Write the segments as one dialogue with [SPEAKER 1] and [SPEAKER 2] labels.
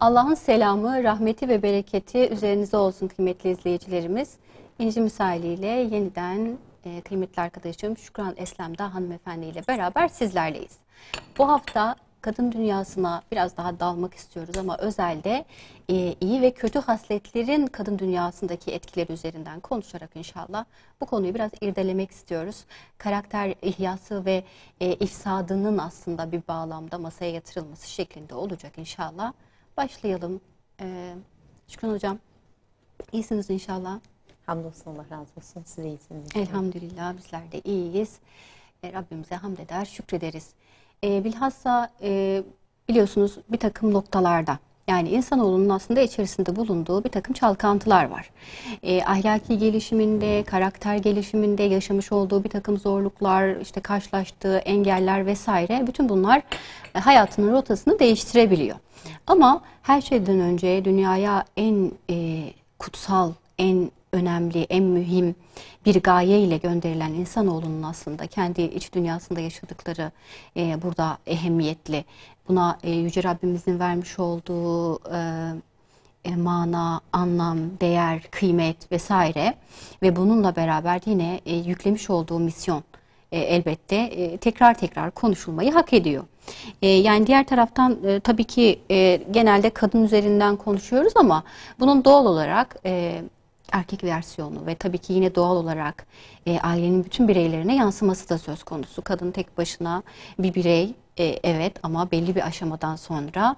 [SPEAKER 1] Allah'ın selamı, rahmeti ve bereketi üzerinize olsun kıymetli izleyicilerimiz. İnci misaliyle yeniden kıymetli arkadaşım Şükran Eslem'da hanımefendi ile beraber sizlerleyiz. Bu hafta kadın dünyasına biraz daha dalmak istiyoruz ama özelde iyi ve kötü hasletlerin kadın dünyasındaki etkileri üzerinden konuşarak inşallah bu konuyu biraz irdelemek istiyoruz. Karakter ihyası ve ifsadının aslında bir bağlamda masaya yatırılması şeklinde olacak inşallah. Başlayalım. Şükran Hocam, iyisiniz inşallah.
[SPEAKER 2] Hamdolsun, Allah razı olsun. Siz de iyisiniz inşallah.
[SPEAKER 1] Elhamdülillah bizler de iyiyiz. Rabbimize hamd eder, şükrederiz. Bilhassa biliyorsunuz bir takım noktalarda, yani insanoğlunun aslında içerisinde bulunduğu bir takım çalkantılar var. Ahlaki gelişiminde, karakter gelişiminde yaşamış olduğu bir takım zorluklar, işte karşılaştığı engeller vesaire, bütün bunlar hayatının rotasını değiştirebiliyor. Ama her şeyden önce dünyaya en kutsal, en önemli, en mühim bir gaye ile gönderilen insanoğlunun aslında kendi iç dünyasında yaşadıkları burada ehemmiyetli. Buna Yüce Rabbimizin vermiş olduğu mana, anlam, değer, kıymet vesaire ve bununla beraber yine yüklemiş olduğu misyon elbette tekrar tekrar konuşulmayı hak ediyor. Yani diğer taraftan tabii ki genelde kadın üzerinden konuşuyoruz ama bunun doğal olarak erkek versiyonu ve tabii ki yine doğal olarak ailenin bütün bireylerine yansıması da söz konusu. Kadın tek başına bir birey, evet, ama belli bir aşamadan sonra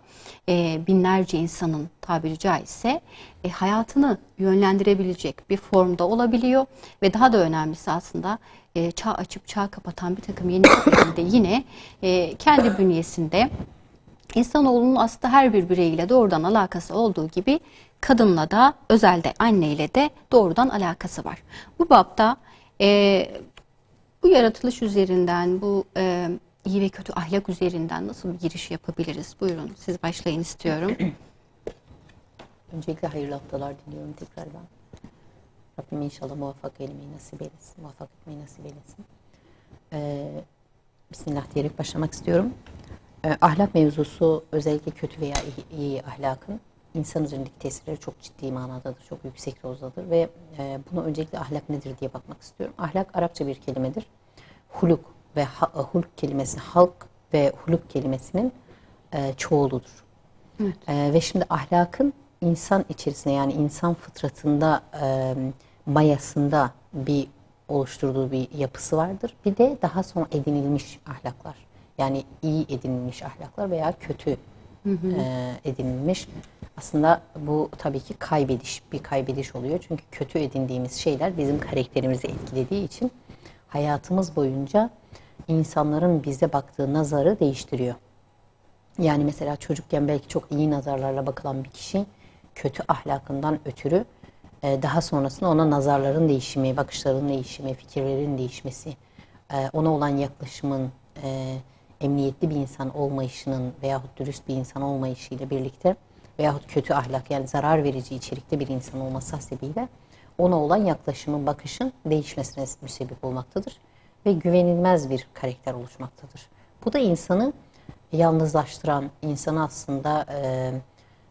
[SPEAKER 1] binlerce insanın tabiri caizse hayatını yönlendirebilecek bir formda olabiliyor ve daha da önemlisi aslında çağ açıp çağ kapatan bir takım yeni de yine kendi bünyesinde insanoğlunun aslında her bir bireyiyle doğrudan alakası olduğu gibi kadınla da özelde anneyle de doğrudan alakası var. Bu bapta bu yaratılış üzerinden, bu iyi ve kötü ahlak üzerinden nasıl bir giriş yapabiliriz? Buyurun, siz başlayın istiyorum.
[SPEAKER 2] Öncelikle hayırlı haftalar diliyorum tekrardan. Rabbim inşallah muvaffak eylemeyi nasip eylesin, muvaffak etmeyi nasip eylesin. Bismillah diyerek başlamak istiyorum. Ahlak mevzusu özellikle kötü veya iyi ahlakın insan üzerindeki tesirleri çok ciddi manadadır, çok yüksek dozdadır ve buna öncelikle ahlak nedir diye bakmak istiyorum. Ahlak Arapça bir kelimedir. Huluk ve huluk kelimesi halk ve huluk kelimesinin çoğuludur. Evet. Ve şimdi ahlakın insan içerisinde, yani insan fıtratında, mayasında bir oluşturduğu bir yapısı vardır. Bir de daha sonra edinilmiş ahlaklar. Yani iyi edinilmiş ahlaklar veya kötü edinilmiş. Aslında bu tabii ki bir kaybediş oluyor. Çünkü kötü edindiğimiz şeyler bizim karakterimizi etkilediği için hayatımız boyunca insanların bize baktığı nazarı değiştiriyor. Yani mesela çocukken belki çok iyi nazarlarla bakılan bir kişi kötü ahlakından ötürü daha sonrasında ona nazarların değişimi, bakışların değişimi, fikirlerin değişmesi, ona olan yaklaşımın, emniyetli bir insan olmayışının veyahut dürüst bir insan olmayışıyla birlikte veyahut kötü ahlak, yani zarar verici içerikte bir insan olması hasebiyle ona olan yaklaşımın, bakışın değişmesine müsebbip olmaktadır ve güvenilmez bir karakter oluşmaktadır. Bu da insanı yalnızlaştıran, insanı aslında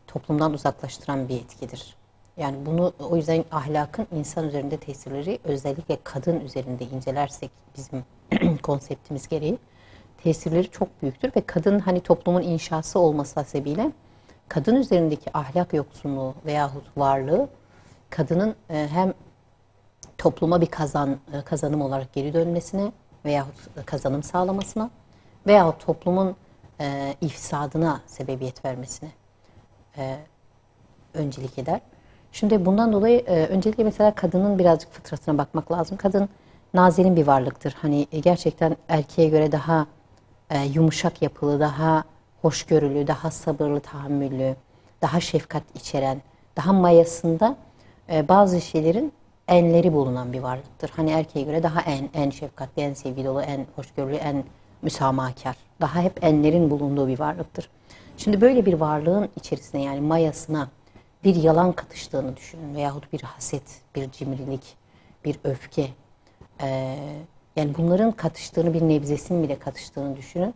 [SPEAKER 2] toplumdan uzaklaştıran bir etkidir. Yani bunu, o yüzden ahlakın insan üzerinde tesirleri özellikle kadın üzerinde incelersek bizim konseptimiz gereği tesirleri çok büyüktür ve kadın hani toplumun inşası olması hasebiyle kadın üzerindeki ahlak yoksunluğu veyahut varlığı kadının hem topluma bir kazanım olarak geri dönmesine veyahut kazanım sağlamasına veyahut toplumun ifsadına sebebiyet vermesine öncelik eder. Şimdi bundan dolayı öncelikle mesela kadının birazcık fıtratına bakmak lazım. Kadın nazenin bir varlıktır. Hani gerçekten erkeğe göre daha yumuşak yapılı, daha hoşgörülü, daha sabırlı, tahammüllü, daha şefkat içeren, daha mayasında bazı şeylerin enleri bulunan bir varlıktır. Hani erkeğe göre daha en şefkatli, en sevgi dolu, en hoşgörülü, en müsamahakar. Daha hep enlerin bulunduğu bir varlıktır. Şimdi böyle bir varlığın içerisine, yani mayasına bir yalan katıştığını düşünün veyahut bir haset, bir cimrilik, bir öfke. Yani bunların katıştığını, bir nebzesinin bile katıştığını düşünün.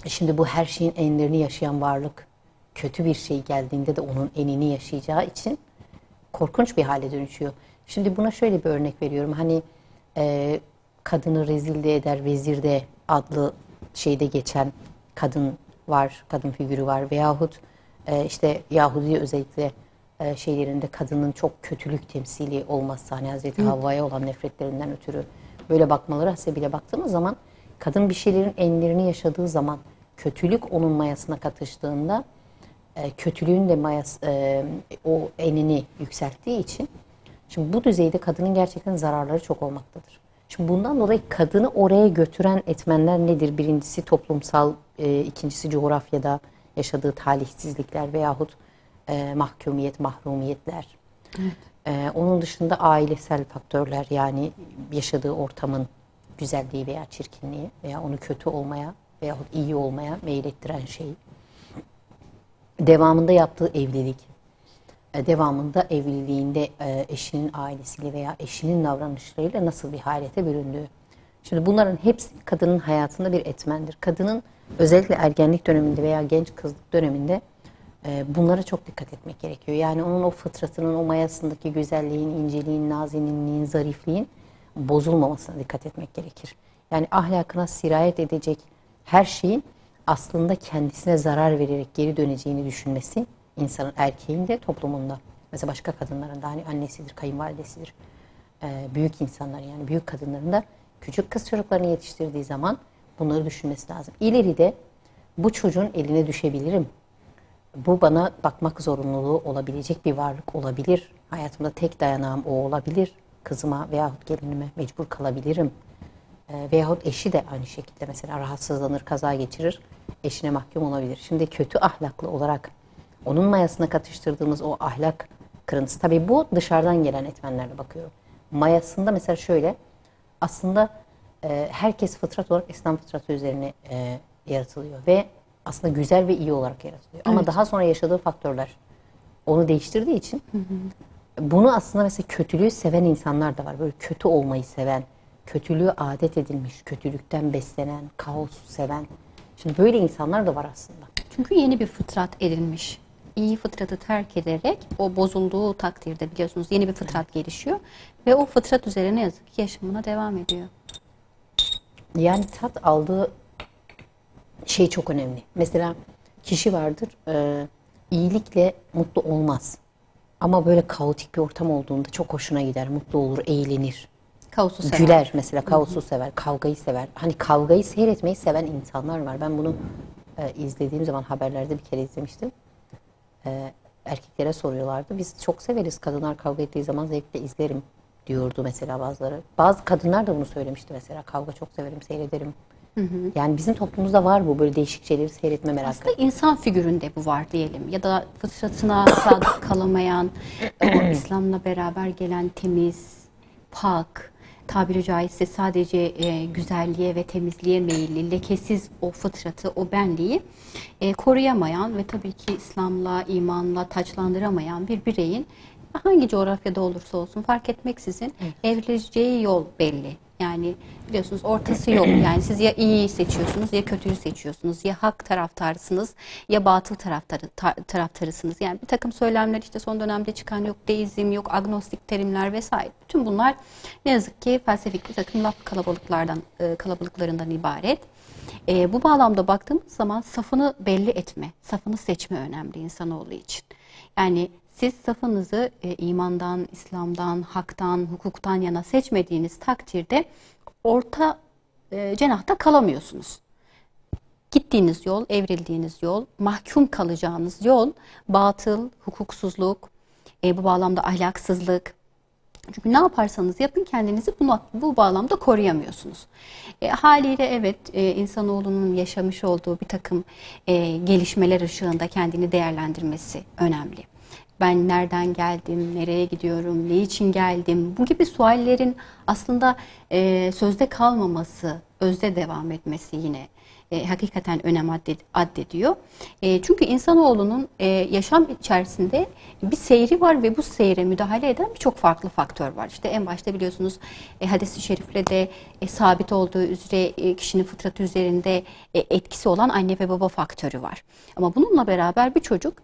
[SPEAKER 2] Şimdi bu her şeyin enlerini yaşayan varlık kötü bir şey geldiğinde de onun enini yaşayacağı için korkunç bir hale dönüşüyor. Şimdi buna şöyle bir örnek veriyorum. Hani kadını rezil de eder vezirde adlı şeyde geçen kadın var, kadın figürü var. Veyahut işte Yahudi özellikle şeylerinde kadının çok kötülük temsili olması, hani Hazreti Havva'ya olan nefretlerinden ötürü böyle bakmaları hasebiyle baktığımız zaman kadın bir şeylerin enlerini yaşadığı zaman kötülük onun mayasına katıştığında kötülüğün de o enini yükselttiği için şimdi bu düzeyde kadının gerçekten zararları çok olmaktadır. Şimdi bundan dolayı kadını oraya götüren etmenler nedir? Birincisi toplumsal, ikincisi coğrafyada yaşadığı talihsizlikler veyahut mahkumiyet, mahrumiyetler. Evet. Onun dışında ailesel faktörler, yani yaşadığı ortamın güzelliği veya çirkinliği veya onu kötü olmaya veyahut iyi olmaya meylettiren şey. Devamında yaptığı evlilik, devamında evliliğinde eşinin ailesiyle veya eşinin davranışlarıyla nasıl bir halete büründüğü. Şimdi bunların hepsi kadının hayatında bir etmendir. Kadının özellikle ergenlik döneminde veya genç kızlık döneminde bunlara çok dikkat etmek gerekiyor. Yani onun o fıtratının, o mayasındaki güzelliğin, inceliğin, nazeninliğin, zarifliğin bozulmamasına dikkat etmek gerekir. Yani ahlakına sirayet edecek her şeyin aslında kendisine zarar vererek geri döneceğini düşünmesi insanın, erkeğin de toplumunda. Mesela başka kadınların da hani annesidir, kayınvalidesidir. Büyük insanlar, yani büyük kadınların da küçük kız çocuklarını yetiştirdiği zaman bunları düşünmesi lazım. İleride bu çocuğun eline düşebilirim. Bu bana bakmak zorunluluğu olabilecek bir varlık olabilir. Hayatımda tek dayanağım o olabilir. Kızıma veyahut gelinime mecbur kalabilirim. Veyahut eşi de aynı şekilde mesela rahatsızlanır, kaza geçirir, eşine mahkum olabilir. Şimdi kötü ahlaklı olarak onun mayasına katıştırdığımız o ahlak kırıntısı. Tabii bu dışarıdan gelen etmenlerle bakıyorum. Mayasında mesela şöyle, aslında herkes fıtrat olarak İslam fıtratı üzerine yaratılıyor ve aslında güzel ve iyi olarak yaratılıyor. Ama daha sonra yaşadığı faktörler onu değiştirdiği için bunu aslında mesela kötülüğü seven insanlar da var. Böyle kötü olmayı seven, kötülüğü adet edilmiş, kötülükten beslenen, kaosu seven. Şimdi böyle insanlar da var aslında.
[SPEAKER 1] Çünkü yeni bir fıtrat edinmiş. İyi fıtratı terk ederek o bozulduğu takdirde biliyorsunuz yeni bir fıtrat gelişiyor. Ve o fıtrat üzerine yazık ki yaşamına devam ediyor.
[SPEAKER 2] Yani tat aldığı şey çok önemli. Mesela kişi vardır, iyilikle mutlu olmaz. Ama böyle kaotik bir ortam olduğunda çok hoşuna gider, mutlu olur, eğlenir.
[SPEAKER 1] Kaosu sever.
[SPEAKER 2] Güler mesela, kaosu sever, kavgayı sever. Hani kavgayı seyretmeyi seven insanlar var. Ben bunu izlediğim zaman haberlerde bir kere izlemiştim. Erkeklere soruyorlardı. Biz çok severiz, kadınlar kavga ettiği zaman zevkle izlerim diyordu mesela bazıları. Bazı kadınlar da bunu söylemişti mesela. Kavga çok severim, seyrederim. Yani bizim toplumumuzda var bu, böyle değişik şeyleri seyretme merakı.
[SPEAKER 1] Aslında insan figüründe bu var diyelim. Ya da fıtratına sadık kalamayan, o İslam'la beraber gelen temiz, pak, tabiri caizse sadece güzelliğe ve temizliğe meyilli, lekesiz o fıtratı, o benliği koruyamayan ve tabii ki İslam'la, imanla taçlandıramayan bir bireyin hangi coğrafyada olursa olsun fark etmeksizin evrileceği yol belli. Yani biliyorsunuz ortası yok. Yani siz ya iyiyi seçiyorsunuz ya kötüyü seçiyorsunuz. Ya hak taraftarısınız ya batıl taraftarısınız. Yani bir takım söylemler işte son dönemde çıkan yok deizm, yok agnostik terimler vesaire. Bütün bunlar ne yazık ki felsefik bir takım laf kalabalıklarından ibaret. Bu bağlamda baktığımız zaman safını belli etme, safını seçme önemli insanoğlu için. Yani siz safınızı imandan, İslam'dan, haktan, hukuktan yana seçmediğiniz takdirde orta cenahta kalamıyorsunuz. Gittiğiniz yol, evrildiğiniz yol, mahkum kalacağınız yol batıl, hukuksuzluk, bu bağlamda ahlaksızlık. Çünkü ne yaparsanız yapın kendinizi bu bağlamda koruyamıyorsunuz. Haliyle evet insanoğlunun yaşamış olduğu bir takım gelişmeler ışığında kendini değerlendirmesi önemli. Ben nereden geldim, nereye gidiyorum, ne için geldim? Bu gibi suallerin aslında sözde kalmaması, özde devam etmesi yine hakikaten önem addediyor. Çünkü insanoğlunun yaşam içerisinde bir seyri var ve bu seyre müdahale eden birçok farklı faktör var. İşte en başta biliyorsunuz hadis-i şerifle de sabit olduğu üzere kişinin fıtratı üzerinde etkisi olan anne ve baba faktörü var. Ama bununla beraber bir çocuk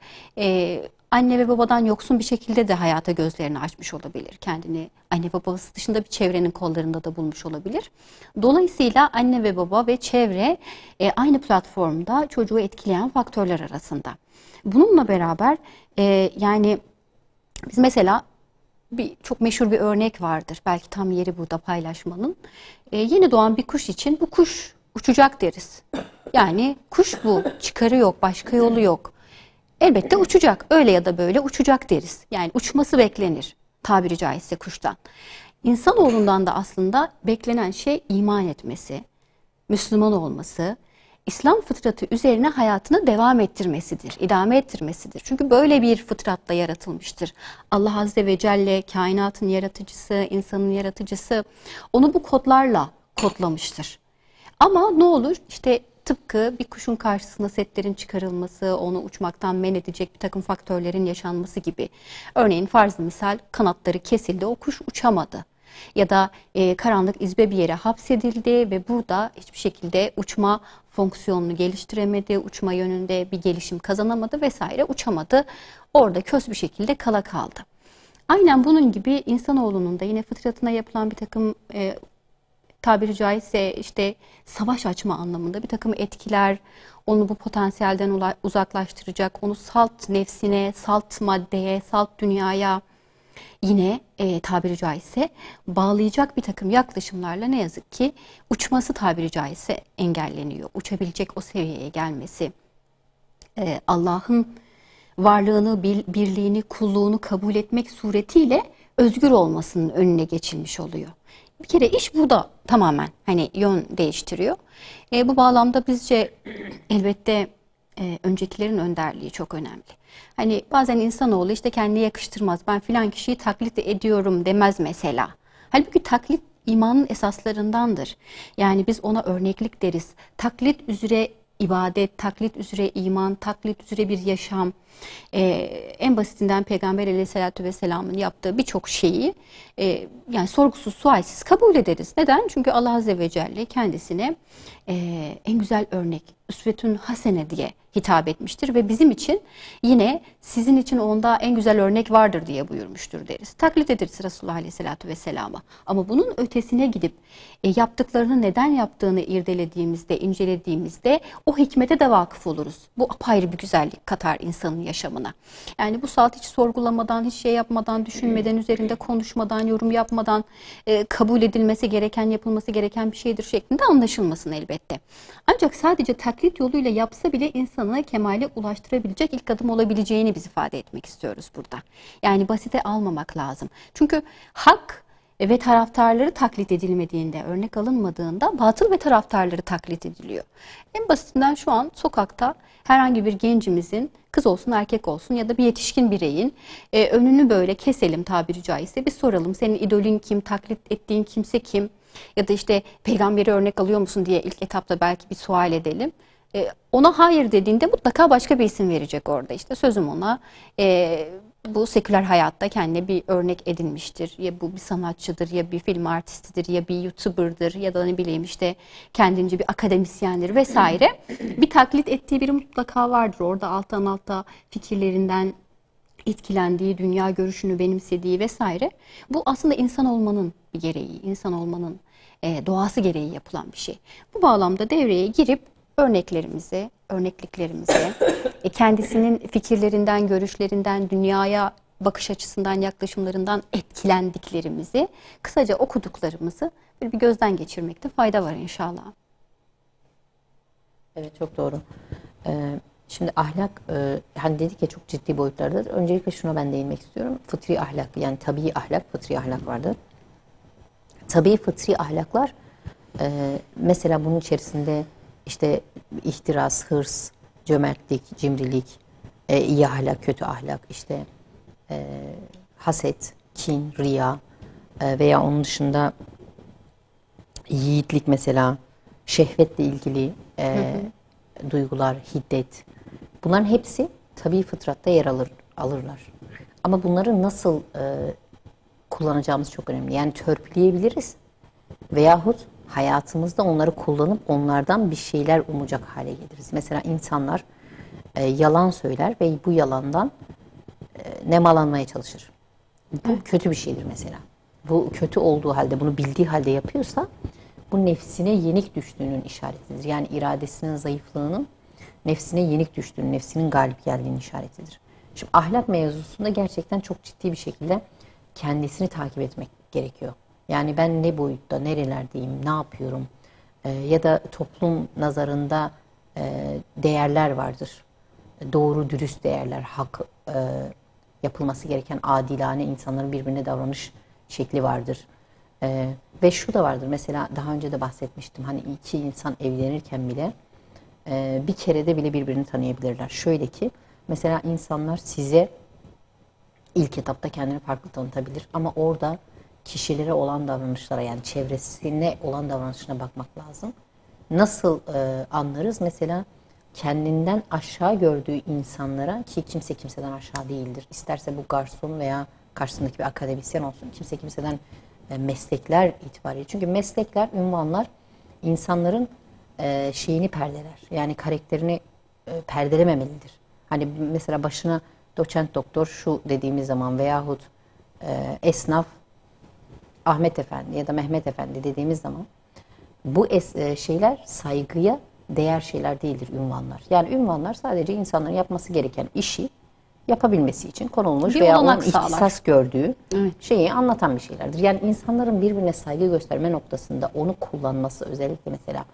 [SPEAKER 1] anne ve babadan yoksun bir şekilde de hayata gözlerini açmış olabilir. Kendini anne ve babası dışında bir çevrenin kollarında da bulmuş olabilir. Dolayısıyla anne ve baba ve çevre aynı platformda çocuğu etkileyen faktörler arasında. Bununla beraber yani biz mesela çok meşhur bir örnek vardır. Belki tam yeri burada paylaşmanın. Yeni doğan bir kuş için bu kuş uçacak deriz. Yani kuş bu. Çıkarı yok, başka yolu yok. Elbette uçacak. Öyle ya da böyle uçacak deriz. Yani uçması beklenir tabiri caizse kuştan. İnsanoğlundan da aslında beklenen şey iman etmesi, Müslüman olması, İslam fıtratı üzerine hayatını devam ettirmesidir, idame ettirmesidir. Çünkü böyle bir fıtratla yaratılmıştır. Allah Azze ve Celle kainatın yaratıcısı, insanın yaratıcısı onu bu kodlarla kodlamıştır. Ama ne olur işte tıpkı bir kuşun karşısına setlerin çıkarılması, onu uçmaktan men edecek bir takım faktörlerin yaşanması gibi. Örneğin farz misal kanatları kesildi, o kuş uçamadı. Ya da karanlık izbe bir yere hapsedildi ve burada hiçbir şekilde uçma fonksiyonunu geliştiremedi, uçma yönünde bir gelişim kazanamadı vesaire, uçamadı. Orada kös bir şekilde kala kaldı. Aynen bunun gibi insanoğlunun da yine fıtratına yapılan bir takım tabiri caizse işte savaş açma anlamında bir takım etkiler, onu bu potansiyelden uzaklaştıracak, onu salt nefsine, salt maddeye, salt dünyaya yine tabiri caizse bağlayacak bir takım yaklaşımlarla ne yazık ki uçması tabiri caizse engelleniyor. Uçabilecek o seviyeye gelmesi, Allah'ın varlığını, birliğini, kulluğunu kabul etmek suretiyle özgür olmasının önüne geçilmiş oluyor. Bir kere iş burada tamamen hani yön değiştiriyor. Bu bağlamda bizce elbette öncekilerin önderliği çok önemli. Hani bazen insanoğlu işte kendine yakıştırmaz. Ben filan kişiyi taklit ediyorum demez mesela. Halbuki taklit imanın esaslarındandır. Yani biz ona örneklik deriz. Taklit üzere ibadet, taklit üzere iman, taklit üzere bir yaşam. En basitinden Peygamber Aleyhisselatü Vesselam'ın yaptığı birçok şeyi yani sorgusuz sualsiz kabul ederiz. Neden? Çünkü Allah Azze ve Celle kendisine en güzel örnek, üsvetün hasene diye hitap etmiştir ve bizim için yine sizin için onda en güzel örnek vardır diye buyurmuştur deriz. Taklit ederiz Resulullah Aleyhisselatü Vesselam'a. Ama bunun ötesine gidip yaptıklarını neden yaptığını irdelediğimizde, incelediğimizde o hikmete de vakıf oluruz. Bu apayrı bir güzellik katar insanın yaşamına. Yani bu saat hiç sorgulamadan, hiç şey yapmadan, düşünmeden, üzerinde konuşmadan, yorum yapmadan kabul edilmesi gereken, yapılması gereken bir şeydir şeklinde anlaşılmasın elbette. Ancak sadece taklit yoluyla yapsa bile insanı kemale ulaştırabilecek ilk adım olabileceğini biz ifade etmek istiyoruz burada. Yani basite almamak lazım. Çünkü hak ve taraftarları taklit edilmediğinde, örnek alınmadığında batıl ve taraftarları taklit ediliyor. En basitinden şu an sokakta herhangi bir gencimizin, kız olsun erkek olsun ya da bir yetişkin bireyin önünü böyle keselim tabiri caizse, bir soralım senin idolün kim, taklit ettiğin kimse kim ya da işte peygamberi örnek alıyor musun diye ilk etapta belki bir sual edelim. Ona hayır dediğinde mutlaka başka bir isim verecek orada. İşte sözüm ona bu seküler hayatta kendine bir örnek edinmiştir. Ya bu bir sanatçıdır, ya bir film artistidir, ya bir YouTuber'dır ya da ne bileyim işte kendince bir akademisyendir vesaire. Bir taklit ettiği biri mutlaka vardır. Orada alttan alta fikirlerinden etkilendiği, dünya görüşünü benimsediği vesaire. Bu aslında insan olmanın bir gereği, insan olmanın doğası gereği yapılan bir şey. Bu bağlamda devreye girip örneklerimizi, örnekliklerimizi, kendisinin fikirlerinden, görüşlerinden, dünyaya bakış açısından, yaklaşımlarından etkilendiklerimizi, kısaca okuduklarımızı bir gözden geçirmekte fayda var inşallah.
[SPEAKER 2] Evet, çok doğru. Şimdi ahlak, hani dedik ya çok ciddi boyutlardadır. Öncelikle şuna ben değinmek istiyorum. Fıtri ahlak, yani tabii ahlak, fıtri ahlak vardır. Tabii fıtri ahlaklar, mesela bunun içerisinde işte ihtiras, hırs, cömertlik, cimrilik, iyi ahlak, kötü ahlak, işte haset, kin, riya veya onun dışında yiğitlik mesela, şehvetle ilgili duygular, hiddet. Bunların hepsi tabii fıtratta yer alırlar. Ama bunları nasıl kullanacağımız çok önemli. Yani törpüleyebiliriz veyahut hayatımızda onları kullanıp onlardan bir şeyler umacak hale geliriz. Mesela insanlar yalan söyler ve bu yalandan nemalanmaya çalışır. Bu kötü bir şeydir mesela. Bu kötü olduğu halde, bunu bildiği halde yapıyorsa bu nefsine yenik düştüğünün işaretidir. Yani iradesinin zayıflığının nefsine yenik düştüğünün, nefsinin galip geldiğinin işaretidir. Şimdi ahlak mevzusunda gerçekten çok ciddi bir şekilde kendisini takip etmek gerekiyor. Yani ben ne boyutta, nerelerdeyim, ne yapıyorum ya da toplum nazarında değerler vardır. Doğru, dürüst değerler, hak yapılması gereken adilane insanların birbirine davranış şekli vardır. Ve şu da vardır, mesela daha önce de bahsetmiştim, hani iki insan evlenirken bile bir kerede bile birbirini tanıyabilirler. Şöyle ki, mesela insanlar size ilk etapta kendini farklı tanıtabilir ama orada kişilere olan davranışlara, yani çevresine olan davranışına bakmak lazım. Nasıl anlarız? Mesela kendinden aşağı gördüğü insanlara, ki kimse kimseden aşağı değildir. İsterse bu garson veya karşısındaki bir akademisyen olsun. Kimse kimseden meslekler itibariyle. Çünkü meslekler, ünvanlar insanların şeyini perdeler. Yani karakterini perdelememelidir. Hani mesela başına doçent doktor şu dediğimiz zaman veyahut esnaf Ahmet Efendi ya da Mehmet Efendi dediğimiz zaman bu şeyler saygıya değer şeyler değildir, ünvanlar. Yani ünvanlar sadece insanların yapması gereken işi yapabilmesi için konulmuş
[SPEAKER 1] bir
[SPEAKER 2] veya onun
[SPEAKER 1] olanak sağlar.
[SPEAKER 2] ihtisas gördüğü
[SPEAKER 1] Evet.
[SPEAKER 2] şeyi anlatan bir şeylerdir. Yani insanların birbirine saygı gösterme noktasında onu kullanması, özellikle mesela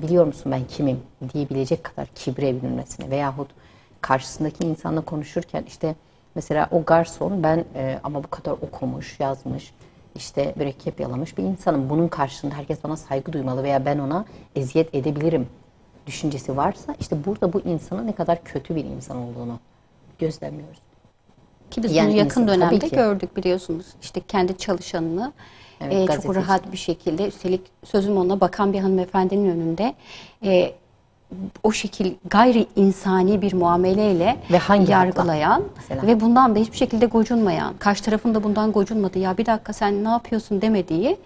[SPEAKER 2] biliyor musun ben kimim diyebilecek kadar kibre bürünmesine veyahut karşısındaki insanla konuşurken işte mesela o garson ben ama bu kadar okumuş, yazmış, işte mürekkep yalamış bir insanım. Bunun karşısında herkes bana saygı duymalı veya ben ona eziyet edebilirim düşüncesi varsa işte burada bu insanın ne kadar kötü bir insan olduğunu gözlemliyoruz.
[SPEAKER 1] Ki biz
[SPEAKER 2] Yani
[SPEAKER 1] bunu yakın
[SPEAKER 2] insan,
[SPEAKER 1] dönemde
[SPEAKER 2] tabii ki.
[SPEAKER 1] gördük biliyorsunuz. İşte kendi çalışanını
[SPEAKER 2] Evet,
[SPEAKER 1] çok
[SPEAKER 2] gazeteci.
[SPEAKER 1] rahat bir şekilde, üstelik sözüm ona bakan bir hanımefendinin önünde o şekil gayri insani bir muameleyle
[SPEAKER 2] Ve hangi
[SPEAKER 1] yargılayan
[SPEAKER 2] mesela?
[SPEAKER 1] ve bundan da hiçbir şekilde gocunmayan, karşı tarafın da bundan gocunmadı, ya bir dakika sen ne yapıyorsun demediği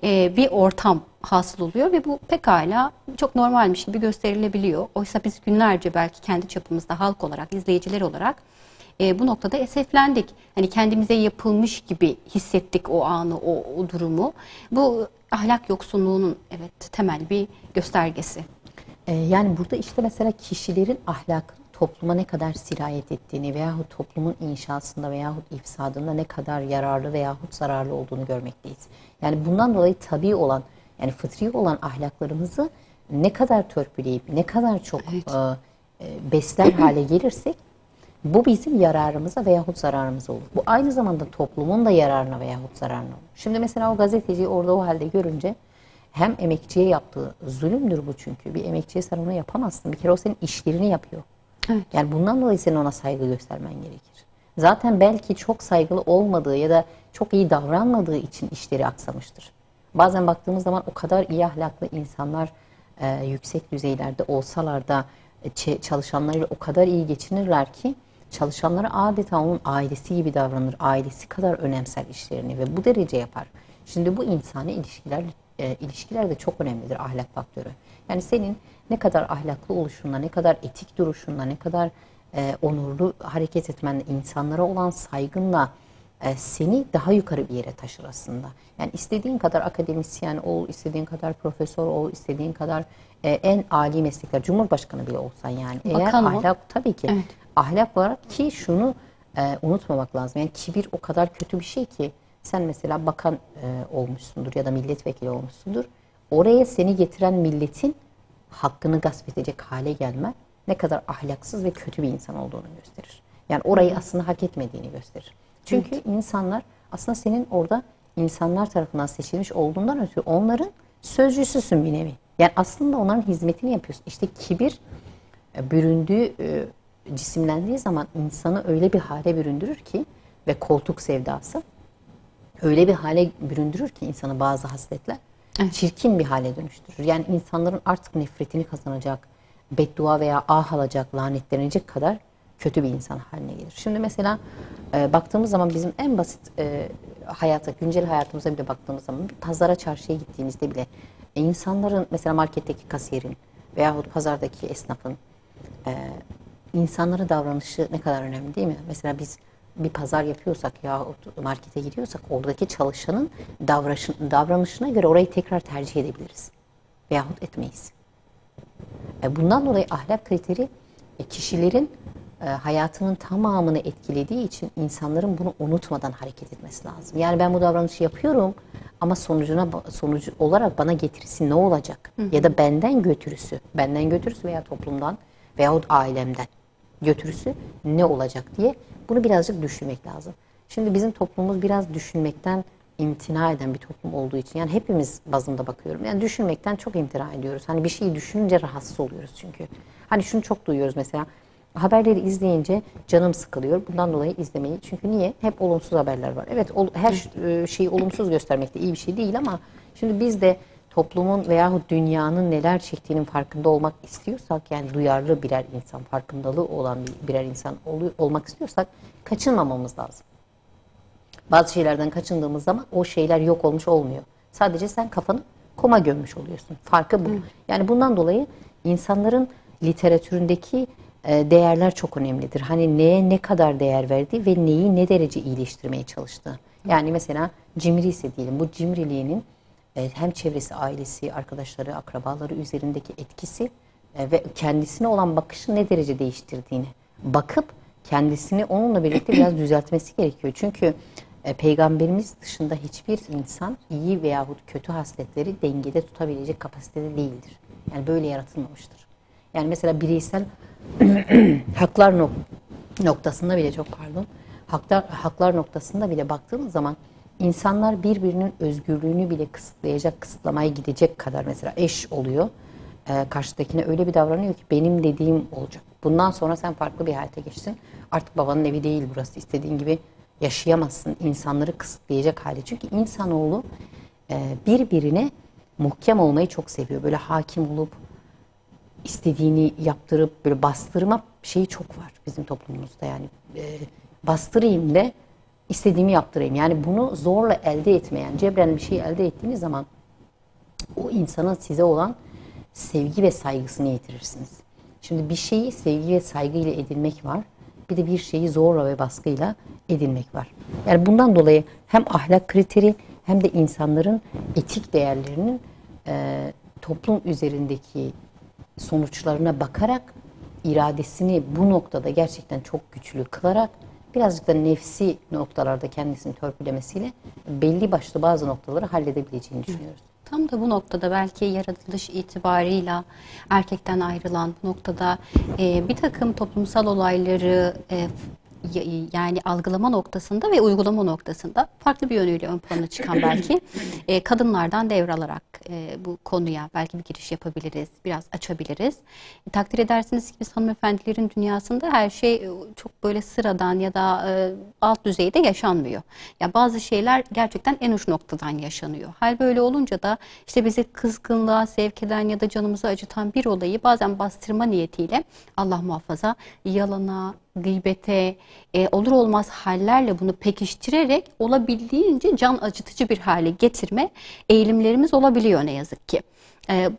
[SPEAKER 1] bir ortam hasıl oluyor ve bu pekala çok normalmiş gibi gösterilebiliyor. Oysa biz günlerce belki kendi çapımızda halk olarak, izleyiciler olarak bu noktada eseflendik. Hani kendimize yapılmış gibi hissettik o anı, o durumu. Bu ahlak yoksunluğunun evet temel bir göstergesi.
[SPEAKER 2] Yani burada işte mesela kişilerin ahlakının topluma ne kadar sirayet ettiğini veyahut toplumun inşasında veyahut ifsadında ne kadar yararlı veyahut zararlı olduğunu görmekteyiz. Yani bundan dolayı tabii olan, yani fıtri olan ahlaklarımızı ne kadar törpüleyip ne kadar çok besler hale gelirsek bu bizim yararımıza veyahut zararımıza olur. Bu aynı zamanda toplumun da yararına veyahut zararına olur. Şimdi mesela o gazeteciyi orada o halde görünce hem emekçiye yaptığı zulümdür bu çünkü. Bir emekçiye sen onu yapamazsın. Bir kere o senin işlerini yapıyor.
[SPEAKER 1] Evet.
[SPEAKER 2] Yani bundan dolayı senin ona saygı göstermen gerekir. Zaten belki çok saygılı olmadığı ya da çok iyi davranmadığı için işleri aksamıştır. Bazen baktığımız zaman o kadar iyi ahlaklı insanlar yüksek düzeylerde olsalar da çalışanlarıyla o kadar iyi geçinirler ki çalışanlara adeta onun ailesi gibi davranır. Ailesi kadar önemser işlerini ve bu derece yapar. Şimdi bu insani ilişkiler de çok önemlidir, ahlak faktörü. Yani senin ne kadar ahlaklı oluşunla, ne kadar etik duruşunla, ne kadar onurlu hareket etmenle, insanlara olan saygınla seni daha yukarı bir yere taşır aslında. Yani istediğin kadar akademisyen ol, istediğin kadar profesör ol, istediğin kadar en âli meslekler, cumhurbaşkanı bile olsan yani.
[SPEAKER 1] Bakan
[SPEAKER 2] Eğer
[SPEAKER 1] ol.
[SPEAKER 2] ahlak, tabii ki.
[SPEAKER 1] Evet.
[SPEAKER 2] Ahlak olarak ki şunu unutmamak lazım. Yani kibir o kadar kötü bir şey ki sen mesela bakan olmuşsundur ya da milletvekili olmuşsundur. Oraya seni getiren milletin hakkını gasp edecek hale gelmen ne kadar ahlaksız ve kötü bir insan olduğunu gösterir. Yani orayı aslında hak etmediğini gösterir. Çünkü insanlar aslında senin orada insanlar tarafından seçilmiş olduğundan ötürü onların sözcüsüsün bir nevi. Yani aslında onların hizmetini yapıyorsun. İşte kibir büründüğü, cisimlendiği zaman insanı öyle bir hale büründürür ki ve koltuk sevdası öyle bir hale büründürür ki insanı bazı hasletler. çirkin bir hale dönüştürür. Yani insanların artık nefretini kazanacak, beddua veya ah alacak, lanetlenecek kadar kötü bir insan haline gelir. Şimdi mesela baktığımız zaman bizim en basit hayata, güncel hayatımıza bile baktığımız zaman bir pazara, çarşıya gittiğimizde bile insanların, mesela marketteki kasiyerin veyahut pazardaki esnafın insanların davranışı ne kadar önemli değil mi? Mesela biz bir pazar yapıyorsak yahut markete gidiyorsak oradaki çalışanın davranışına göre orayı tekrar tercih edebiliriz. Veyahut etmeyiz. Bundan dolayı ahlak kriteri kişilerin hayatının tamamını etkilediği için insanların bunu unutmadan hareket etmesi lazım. Yani ben bu davranışı yapıyorum ama sonucu olarak bana getirisi ne olacak? Ya da benden götürüsü veya toplumdan veyahut ailemden götürüsü ne olacak diye bunu birazcık düşünmek lazım. Şimdi bizim toplumumuz biraz düşünmekten imtina eden bir toplum olduğu için, yani hepimiz bazında bakıyorum. Yani düşünmekten çok imtina ediyoruz. Hani bir şeyi düşününce rahatsız oluyoruz çünkü. Hani şunu çok duyuyoruz mesela. Haberleri izleyince canım sıkılıyor. Bundan dolayı izlemeyi. Çünkü niye? Hep olumsuz haberler var. Evet, her şeyi olumsuz göstermek de iyi bir şey değil ama şimdi biz de toplumun veyahut dünyanın neler çektiğinin farkında olmak istiyorsak, yani duyarlı birer insan, farkındalığı olan birer insan olmak istiyorsak kaçınmamamız lazım. Bazı şeylerden kaçındığımız zaman o şeyler yok olmuş olmuyor. Sadece sen kafanı koma gömmüş oluyorsun. Farkı bu. Yani bundan dolayı insanların literatüründeki değerler çok önemlidir. Hani neye ne kadar değer verdiği ve neyi ne derece iyileştirmeye çalıştığı. Yani mesela cimri ise diyelim, bu cimriliğinin hem çevresi, ailesi, arkadaşları, akrabaları üzerindeki etkisi ve kendisine olan bakışı ne derece değiştirdiğini bakıp kendisini onunla birlikte biraz düzeltmesi gerekiyor. Çünkü Peygamberimiz dışında hiçbir insan iyi veyahut kötü hasletleri dengede tutabilecek kapasitede değildir. Yani böyle yaratılmamıştır. Yani mesela bireysel haklar noktasında bile haklar noktasında bile baktığımız zaman insanlar birbirinin özgürlüğünü bile kısıtlamaya gidecek kadar, mesela eş oluyor. Karşıdakine öyle bir davranıyor ki benim dediğim olacak. Bundan sonra sen farklı bir hayata geçtin. Artık babanın evi değil burası. İstediğin gibi yaşayamazsın. İnsanları kısıtlayacak hale. Çünkü insanoğlu birbirine muhkem olmayı çok seviyor. Böyle hakim olup istediğini yaptırıp böyle bastırma şeyi çok var bizim toplumumuzda. Yani bastırayım da istediğimi yaptırayım. Yani bunu zorla elde etmeyen, cebren bir şey elde ettiğiniz zaman o insanın size olan sevgi ve saygısını yitirirsiniz. Şimdi bir şeyi sevgi ve saygıyla edinmek var. Bir de bir şeyi zorla ve baskıyla edinmek var. Yani bundan dolayı hem ahlak kriteri hem de insanların etik değerlerinin toplum üzerindeki sonuçlarına bakarak iradesini bu noktada gerçekten çok güçlü kılarak birazcık da nefsi noktalarda kendisini törpülemesiyle belli başlı bazı noktaları halledebileceğini düşünüyoruz.
[SPEAKER 1] Tam da bu noktada belki yaratılış itibarıyla erkekten ayrılan bu noktada bir takım toplumsal olayları yani algılama noktasında ve uygulama noktasında farklı bir yönüyle ön plana çıkan belki kadınlardan devralarak bu konuya belki bir giriş yapabiliriz, biraz açabiliriz. Takdir edersiniz ki biz hanımefendilerin dünyasında her şey çok böyle sıradan ya da alt düzeyde yaşanmıyor. Ya bazı şeyler gerçekten en uç noktadan yaşanıyor. Hal böyle olunca da işte bizi kızgınlığa sevk eden ya da canımızı acıtan bir olayı bazen bastırma niyetiyle, Allah muhafaza, yalana, gıybete, olur olmaz hallerle bunu pekiştirerek olabildiğince can acıtıcı bir hale getirme eğilimlerimiz olabiliyor ne yazık ki.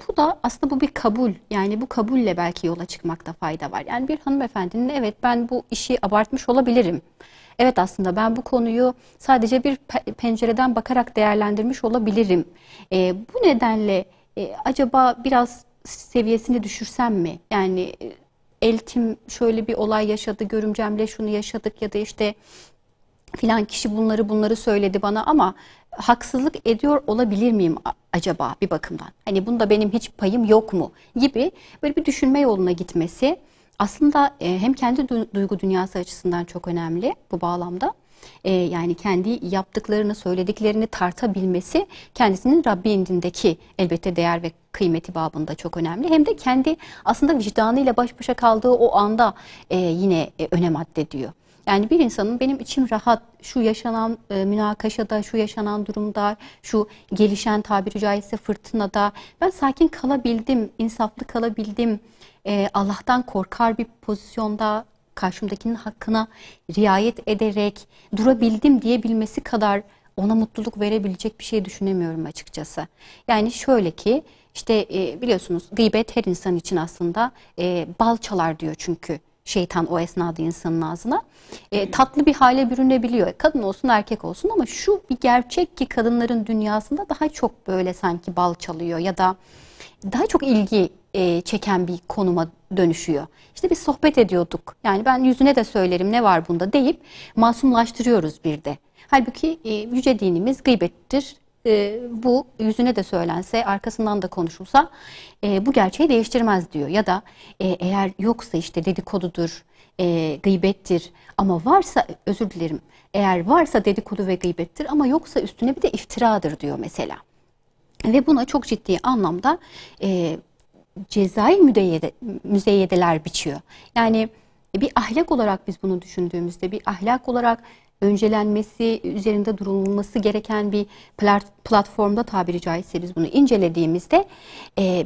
[SPEAKER 1] Bu da aslında bu bir kabul. Yani bu kabulle belki yola çıkmakta fayda var. Yani bir hanımefendinin evet ben bu işi abartmış olabilirim. Evet aslında ben bu konuyu sadece bir pencereden bakarak değerlendirmiş olabilirim. Bu nedenle acaba biraz seviyesini düşürsem mi? Yani eltim şöyle bir olay yaşadı, görümcemle şunu yaşadık ya da işte filan kişi bunları söyledi bana ama haksızlık ediyor olabilir miyim acaba bir bakımdan? Hani bunda benim hiç payım yok mu gibi böyle bir düşünme yoluna gitmesi aslında hem kendi duygu dünyası açısından çok önemli bu bağlamda. Yani kendi yaptıklarını, söylediklerini tartabilmesi kendisinin Rabbi indindeki elbette değer ve kıymeti babında çok önemli. Hem de kendi aslında vicdanıyla baş başa kaldığı o anda yine önem addediyor. Yani bir insanın benim içim rahat, şu yaşanan münakaşada, şu yaşanan durumda, şu gelişen tabiri caizse fırtınada ben sakin kalabildim, insaflı kalabildim, Allah'tan korkar bir pozisyonda karşımdakinin hakkına riayet ederek durabildim diyebilmesi kadar ona mutluluk verebilecek bir şey düşünemiyorum açıkçası. Yani şöyle ki işte biliyorsunuz gıybet her insan için aslında bal çalar diyor çünkü şeytan o esnada insanın ağzına. Tatlı bir hale bürünebiliyor. Kadın olsun erkek olsun ama şu bir gerçek ki kadınların dünyasında daha çok böyle sanki bal çalıyor ya da daha çok ilgi çeken bir konuma dönüşüyor. İşte biz sohbet ediyorduk. Yani ben yüzüne de söylerim ne var bunda deyip masumlaştırıyoruz bir de. Halbuki yüce dinimiz gıybettir. Bu yüzüne de söylense, arkasından da konuşulsa bu gerçeği değiştirmez diyor. Ya da eğer yoksa işte dedikodudur, gıybettir ama varsa özür dilerim. Eğer varsa dedikodu ve gıybettir ama yoksa üstüne bir de iftiradır diyor mesela. Ve buna çok ciddi anlamda cezai müzeyyedeler biçiyor. Yani bir ahlak olarak biz bunu düşündüğümüzde bir ahlak olarak öncelenmesi, üzerinde durulması gereken bir platformda tabiri caizse biz bunu incelediğimizde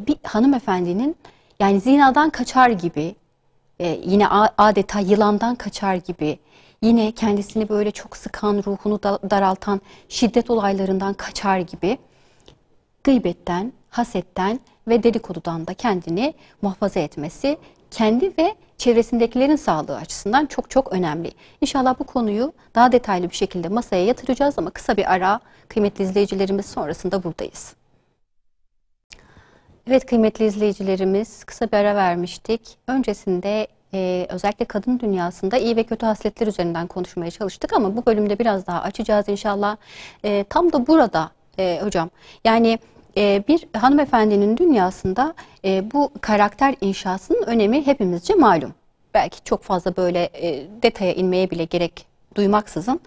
[SPEAKER 1] bir hanımefendinin yani zinadan kaçar gibi yine adeta yılandan kaçar gibi yine kendisini böyle çok sıkan ruhunu daraltan şiddet olaylarından kaçar gibi gıybetten, hasetten ve dedikodudan da kendini muhafaza etmesi kendi ve çevresindekilerin sağlığı açısından çok çok önemli. İnşallah bu konuyu daha detaylı bir şekilde masaya yatıracağız ama kısa bir ara kıymetli izleyicilerimiz sonrasında buradayız. Evet kıymetli izleyicilerimiz kısa bir ara vermiştik. Öncesinde özellikle kadın dünyasında iyi ve kötü hasletler üzerinden konuşmaya çalıştık ama bu bölümde biraz daha açacağız inşallah. Tam da burada hocam yani bir hanımefendinin dünyasında bu karakter inşasının önemi hepimizce malum. Belki çok fazla böyle detaya inmeye bile gerek duymaksızın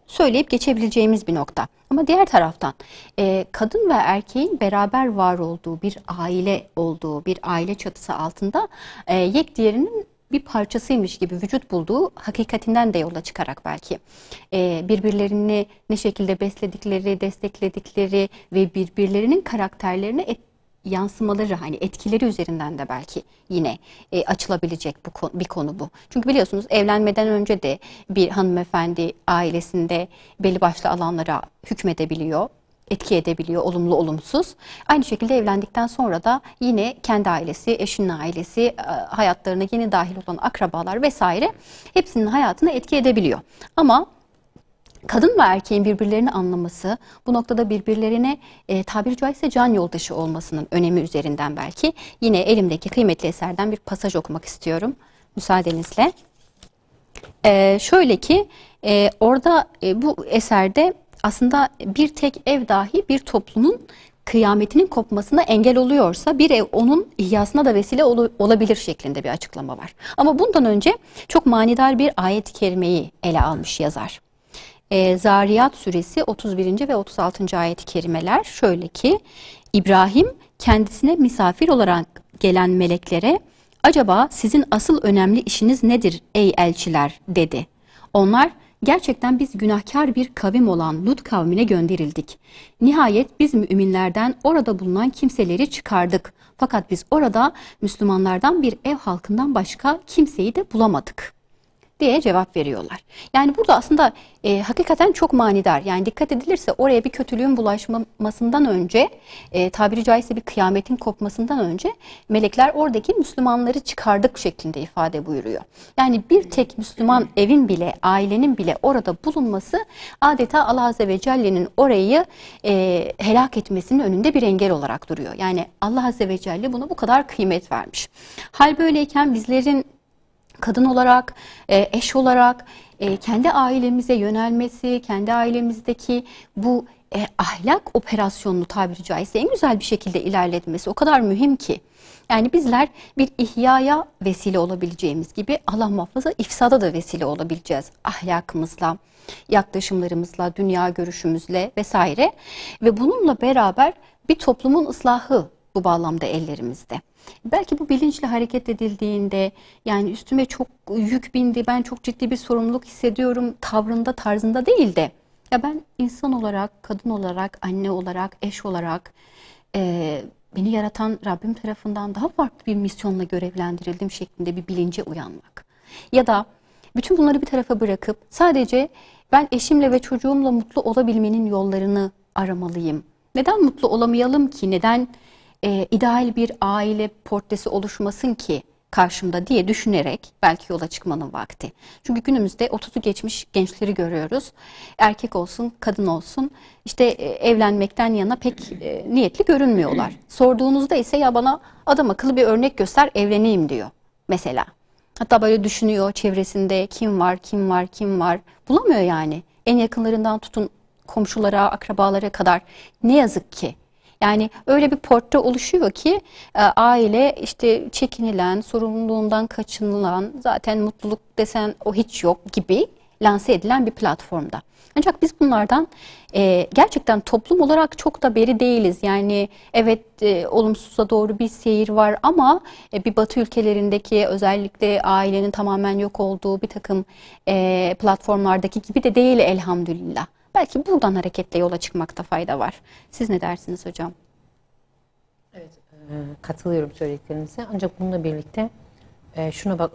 [SPEAKER 1] söyleyip geçebileceğimiz bir nokta. Ama diğer taraftan kadın ve erkeğin beraber var olduğu bir aile olduğu, bir aile çatısı altında yek diğerinin bir parçasıymış gibi vücut bulduğu hakikatinden de yola çıkarak belki birbirlerini ne şekilde besledikleri, destekledikleri ve birbirlerinin karakterlerine yansımaları hani etkileri üzerinden de belki yine açılabilecek bir konu bu. Çünkü biliyorsunuz evlenmeden önce de bir hanımefendi ailesinde belli başlı alanlara hükmedebiliyor, etki edebiliyor, olumlu olumsuz. Aynı şekilde evlendikten sonra da yine kendi ailesi, eşinin ailesi, hayatlarına yeni dahil olan akrabalar vesaire hepsinin hayatına etki edebiliyor. Ama kadın ve erkeğin birbirlerini anlaması, bu noktada birbirlerine tabiri caizse can yoldaşı olmasının önemi üzerinden belki yine elimdeki kıymetli eserden bir pasaj okumak istiyorum müsaadenizle. Şöyle ki orada bu eserde aslında bir tek ev dahi bir toplumun kıyametinin kopmasına engel oluyorsa bir ev onun ihyasına da vesile olabilir şeklinde bir açıklama var. Ama bundan önce çok manidar bir ayet-i kerimeyi ele almış yazar. Zariyat suresi 31. ve 36. ayet-i kerimeler şöyle ki İbrahim kendisine misafir olarak gelen meleklere acaba sizin asıl önemli işiniz nedir ey elçiler dedi. Onlar gerçekten biz günahkar bir kavim olan Lut kavmine gönderildik. Nihayet biz müminlerden orada bulunan kimseleri çıkardık. Fakat biz orada Müslümanlardan bir ev halkından başka kimseyi de bulamadık diye cevap veriyorlar. Yani burada aslında hakikaten çok manidar. Yani dikkat edilirse oraya bir kötülüğün bulaşmasından önce tabiri caizse bir kıyametin kopmasından önce melekler oradaki Müslümanları çıkardık şeklinde ifade buyuruyor. Yani bir tek Müslüman evin bile ailenin bile orada bulunması adeta Allah Azze ve Celle'nin orayı helak etmesinin önünde bir engel olarak duruyor. Yani Allah Azze ve Celle buna bu kadar kıymet vermiş. Hal böyleyken bizlerin kadın olarak, eş olarak kendi ailemize yönelmesi, kendi ailemizdeki bu ahlak operasyonunu tabiri caizse en güzel bir şekilde ilerletmesi o kadar mühim ki. Yani bizler bir ihyaya vesile olabileceğimiz gibi Allah muhafaza ifsada da vesile olabileceğiz. Ahlakımızla, yaklaşımlarımızla, dünya görüşümüzle vesaire. Ve bununla beraber bir toplumun ıslahı bu bağlamda ellerimizde. Belki bu bilinçli hareket edildiğinde, yani üstüme çok yük bindi, ben çok ciddi bir sorumluluk hissediyorum tavrında, tarzında değil de, ya ben insan olarak, kadın olarak, anne olarak, eş olarak beni yaratan Rabbim tarafından daha farklı bir misyonla görevlendirildiğim şeklinde bir bilince uyanmak. Ya da bütün bunları bir tarafa bırakıp sadece ben eşimle ve çocuğumla mutlu olabilmenin yollarını aramalıyım. Neden mutlu olamayalım ki? Neden ideal bir aile portresi oluşmasın ki karşımda diye düşünerek belki yola çıkmanın vakti. Çünkü günümüzde 30'u geçmiş gençleri görüyoruz. Erkek olsun, kadın olsun, işte evlenmekten yana pek niyetli görünmüyorlar. Sorduğunuzda ise ya bana adam akıllı bir örnek göster, evleneyim diyor mesela. Hatta böyle düşünüyor, çevresinde kim var, kim var, kim var. Bulamıyor yani. En yakınlarından tutun komşulara, akrabalara kadar. Ne yazık ki. Yani öyle bir portre oluşuyor ki aile işte çekinilen, sorumluluğundan kaçınılan, zaten mutluluk desen o hiç yok gibi lanse edilen bir platformda. Ancak biz bunlardan gerçekten toplum olarak çok da beri değiliz. Yani evet, olumsuza doğru bir seyir var ama bir Batı ülkelerindeki, özellikle ailenin tamamen yok olduğu bir takım platformlardaki gibi de değil elhamdülillah. Belki buradan hareketle yola çıkmakta fayda var. Siz ne dersiniz hocam?
[SPEAKER 2] Evet, katılıyorum söylediklerinize. Ancak bununla birlikte şuna bak,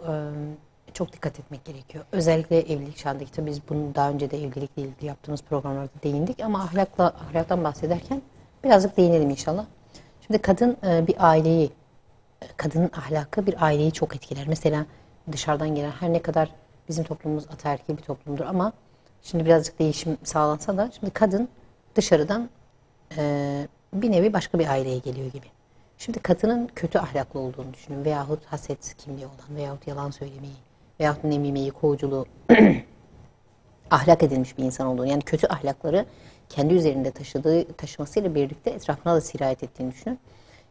[SPEAKER 2] çok dikkat etmek gerekiyor. Özellikle evlilik çağındaki, tabii biz bunu daha önce de evlilikle ilgili yaptığımız programlarda değindik ama ahlaktan bahsederken birazcık değinelim inşallah. Şimdi kadın bir aileyi, kadının ahlakı bir aileyi çok etkiler. Mesela dışarıdan gelen, her ne kadar bizim toplumumuz ataerkil bir toplumdur ama şimdi birazcık değişim sağlansa da şimdi kadın dışarıdan bir nevi başka bir aileye geliyor gibi. Şimdi kadının kötü ahlaklı olduğunu düşünün veyahut haset kimliği olan veyahut yalan söylemeyi veyahut nemimeyi, kovuculuğu ahlak edilmiş bir insan olduğunu, yani kötü ahlakları kendi üzerinde taşımasıyla birlikte etrafına da sirayet ettiğini düşünün.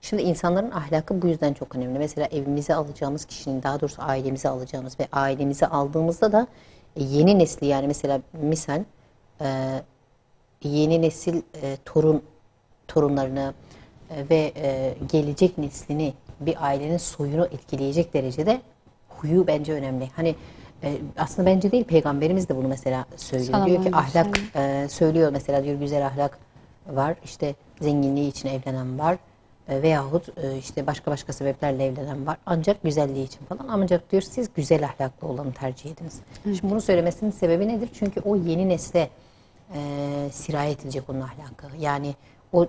[SPEAKER 2] Şimdi insanların ahlakı bu yüzden çok önemli. Mesela evimize alacağımız kişinin, daha doğrusu ailemize alacağımız ve ailemize aldığımızda da yeni nesli, yani mesela misal yeni nesil torunlarını ve gelecek neslini, bir ailenin soyunu etkileyecek derecede huyu bence önemli. Hani aslında bence değil, Peygamberimiz de bunu mesela söylüyor. Diyor ki ahlak, söylüyor mesela, diyor güzel ahlak var, işte zenginliği için evlenen var veyahut işte başka sebeplerle evlenen var. Ancak güzelliği için falan. Ancak diyor siz güzel ahlaklı olanı tercih ediniz. Şimdi bunu söylemesinin sebebi nedir? Çünkü o yeni nesle sirayet edecek onun ahlakı. Yani o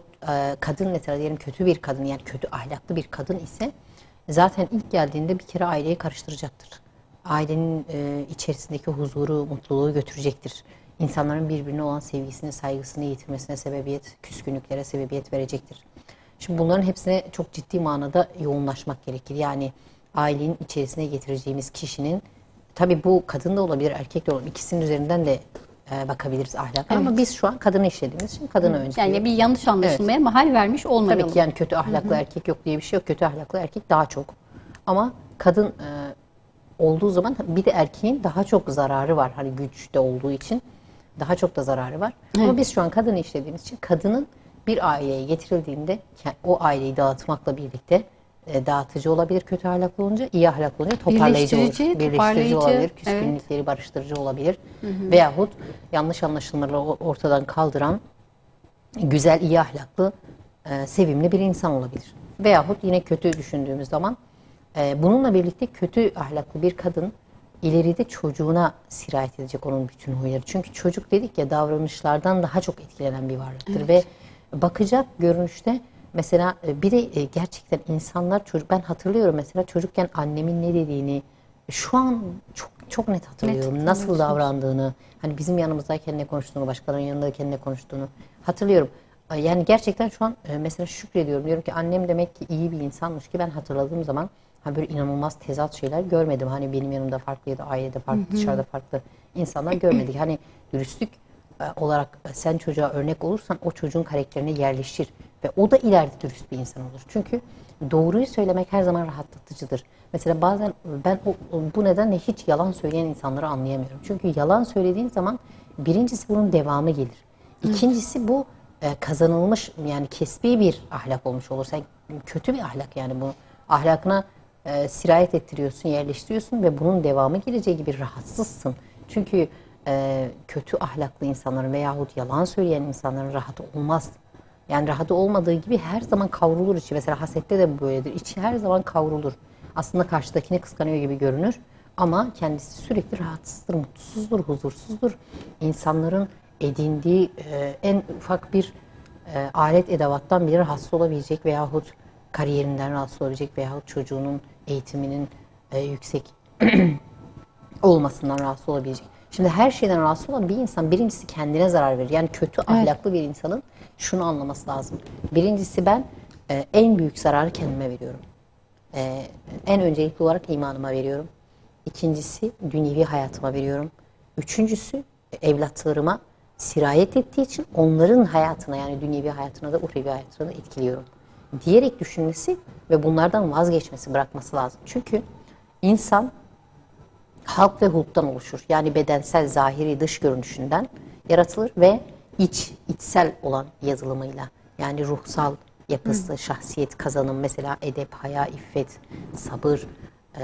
[SPEAKER 2] kadın mesela diyelim kötü bir kadın, yani kötü ahlaklı bir kadın ise zaten ilk geldiğinde bir kere aileyi karıştıracaktır. Ailenin içerisindeki huzuru, mutluluğu götürecektir. İnsanların birbirine olan sevgisini, saygısını yitirmesine sebebiyet, küskünlüklere sebebiyet verecektir. Şimdi bunların hepsine çok ciddi manada yoğunlaşmak gerekir. Yani ailenin içerisine getireceğimiz kişinin, tabii bu kadın da olabilir, erkek de olabilir. İkisinin üzerinden de bakabiliriz ahlaka. Evet. Ama biz şu an kadını işlediğimiz için kadına önce.
[SPEAKER 1] Yani bir yanlış anlaşılmaya mahal vermiş olmayalım.
[SPEAKER 2] Tabii ki yani kötü ahlaklı erkek yok diye bir şey yok. Kötü ahlaklı erkek daha çok. Ama kadın olduğu zaman bir de erkeğin daha çok zararı var. Hani güçte olduğu için daha çok da zararı var. Evet. Ama biz şu an kadını işlediğimiz için kadının bir aileye getirildiğinde o aileyi dağıtmakla birlikte dağıtıcı olabilir kötü ahlaklı olunca, iyi ahlaklı olunca toparlayıcı olur. Birleştirici olabilir, küskünlükleri evet, barıştırıcı olabilir. Veyahut yanlış anlaşılmaları ortadan kaldıran güzel, iyi ahlaklı, sevimli bir insan olabilir. Veyahut yine kötü düşündüğümüz zaman bununla birlikte kötü ahlaklı bir kadın ileride çocuğuna sirayet edecek onun bütün huyları. Çünkü çocuk dedik ya, davranışlardan daha çok etkilenen bir varlıktır. Evet. Ve bakacak görünüşte mesela bir de gerçekten insanlar, ben hatırlıyorum mesela çocukken annemin ne dediğini şu an çok net hatırlıyorum. Nasıl davrandığını, hani bizim yanımızdayken ne konuştuğunu, başkalarının yanındayken ne konuştuğunu hatırlıyorum. Yani gerçekten şu an mesela şükrediyorum. Diyorum ki annem demek ki iyi bir insanmış ki ben hatırladığım zaman böyle inanılmaz tezat şeyler görmedim. Hani benim yanımda farklı ya da ailede farklı, dışarıda farklı insanlar görmedik. Hani dürüstlük olarak sen çocuğa örnek olursan o çocuğun karakterine yerleşir ve o da ileride dürüst bir insan olur. Çünkü doğruyu söylemek her zaman rahatlatıcıdır. Mesela bazen ben bu nedenle hiç yalan söyleyen insanları anlayamıyorum. Çünkü yalan söylediğin zaman birincisi bunun devamı gelir. İkincisi bu kazanılmış yani kesbi bir ahlak olmuş olursa kötü bir ahlak yani bu ahlakına sirayet ettiriyorsun, yerleştiriyorsun ve bunun devamı geleceği gibi rahatsızsın. Çünkü kötü ahlaklı insanların veyahut yalan söyleyen insanların rahatı olmaz. Yani rahatı olmadığı gibi her zaman kavrulur içi. Mesela hasette de böyledir. İçi her zaman kavrulur. Aslında karşıdakini kıskanıyor gibi görünür. Ama kendisi sürekli rahatsızdır, mutsuzdur, huzursuzdur. İnsanların edindiği en ufak bir alet edevattan bile rahatsız olabilecek veyahut kariyerinden rahatsız olabilecek veyahut çocuğunun eğitiminin yüksek olmasından rahatsız olabilecek. Şimdi her şeyden rahatsız olan bir insan birincisi kendine zarar verir. Yani kötü ahlaklı bir insanın şunu anlaması lazım. Birincisi ben en büyük zararı kendime veriyorum. En öncelikli olarak imanıma veriyorum. İkincisi dünyevi hayatıma veriyorum. Üçüncüsü evlatlarıma sirayet ettiği için onların hayatına yani dünyevi hayatına da uhrevi hayatına da etkiliyorum. Diyerek düşünmesi ve bunlardan vazgeçmesi, bırakması lazım. Çünkü insan halk ve hulktan oluşur. Yani bedensel, zahiri, dış görünüşünden yaratılır ve içsel olan yazılımıyla yani ruhsal yapısı, şahsiyet, kazanım mesela edep, haya, iffet, sabır,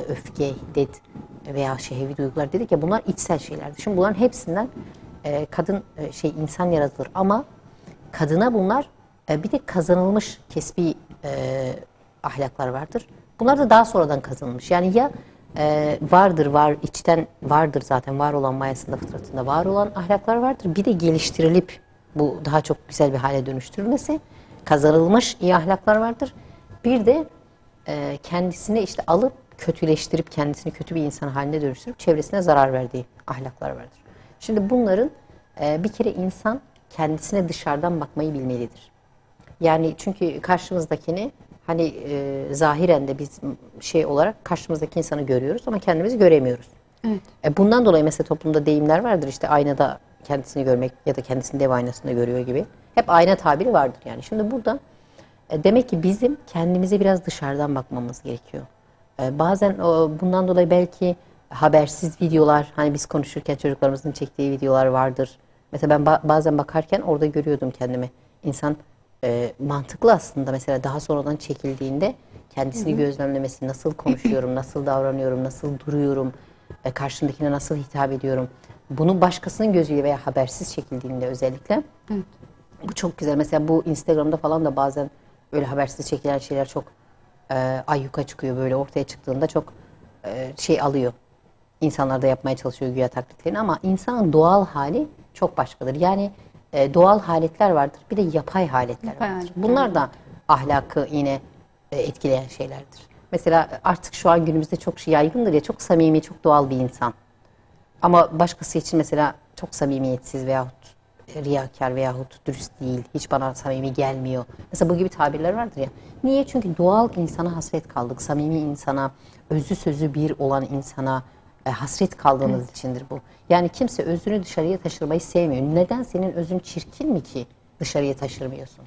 [SPEAKER 2] öfke, hiddet veya şehvi duygular dedik ya bunlar içsel şeylerdir. Şimdi bunların hepsinden kadın insan yaratılır ama kadına bunlar bir de kazanılmış kesbi ahlaklar vardır. Bunlar da daha sonradan kazanılmış. Yani ya içten vardır zaten var olan mayasında fıtratında var olan ahlaklar vardır. Bir de geliştirilip bu daha çok güzel bir hale dönüştürülmesi kazanılmış iyi ahlaklar vardır. Bir de kendisini işte alıp kötüleştirip kendisini kötü bir insan haline dönüştürüp çevresine zarar verdiği ahlaklar vardır. Şimdi bunların bir kere insan kendisine dışarıdan bakmayı bilmelidir. Yani çünkü karşımızdakini hani zahiren de biz olarak karşımızdaki insanı görüyoruz ama kendimizi göremiyoruz. Evet. Bundan dolayı mesela toplumda deyimler vardır işte aynada kendisini görmek ya da kendisini dev aynasında görüyor gibi. Hep ayna tabiri vardır yani. Şimdi burada demek ki bizim kendimize biraz dışarıdan bakmamız gerekiyor. Bazen bundan dolayı belki habersiz videolar hani biz konuşurken çocuklarımızın çektiği videolar vardır. Mesela ben bazen bakarken orada görüyordum kendimi. İnsan mantıklı aslında mesela daha sonradan çekildiğinde kendisini gözlemlemesi, nasıl konuşuyorum, nasıl davranıyorum, nasıl duruyorum, karşımdakine nasıl hitap ediyorum. Bunu başkasının gözüyle veya habersiz çekildiğinde özellikle bu çok güzel. Mesela bu Instagram'da falan da bazen öyle habersiz çekilen şeyler çok ayyuka çıkıyor böyle ortaya çıktığında çok alıyor. İnsanlar da yapmaya çalışıyor güya taklitlerini ama insanın doğal hali çok başkadır. Yani doğal haletler vardır. Bir de yapay haletler vardır. Bunlar da ahlakı yine etkileyen şeylerdir. Mesela artık şu an günümüzde çok yaygındır ya çok samimi, çok doğal bir insan. Ama başkası için mesela çok samimiyetsiz veyahut riyakar veyahut dürüst değil, hiç bana samimi gelmiyor. Mesela bu gibi tabirler vardır ya. Niye? Çünkü doğal insana hasret kaldık. Samimi insana, özü sözü bir olan insana hasret kaldığımız içindir bu. Yani kimse özünü dışarıya taşırmayı sevmiyor. Neden senin özün çirkin mi ki dışarıya taşırmıyorsun?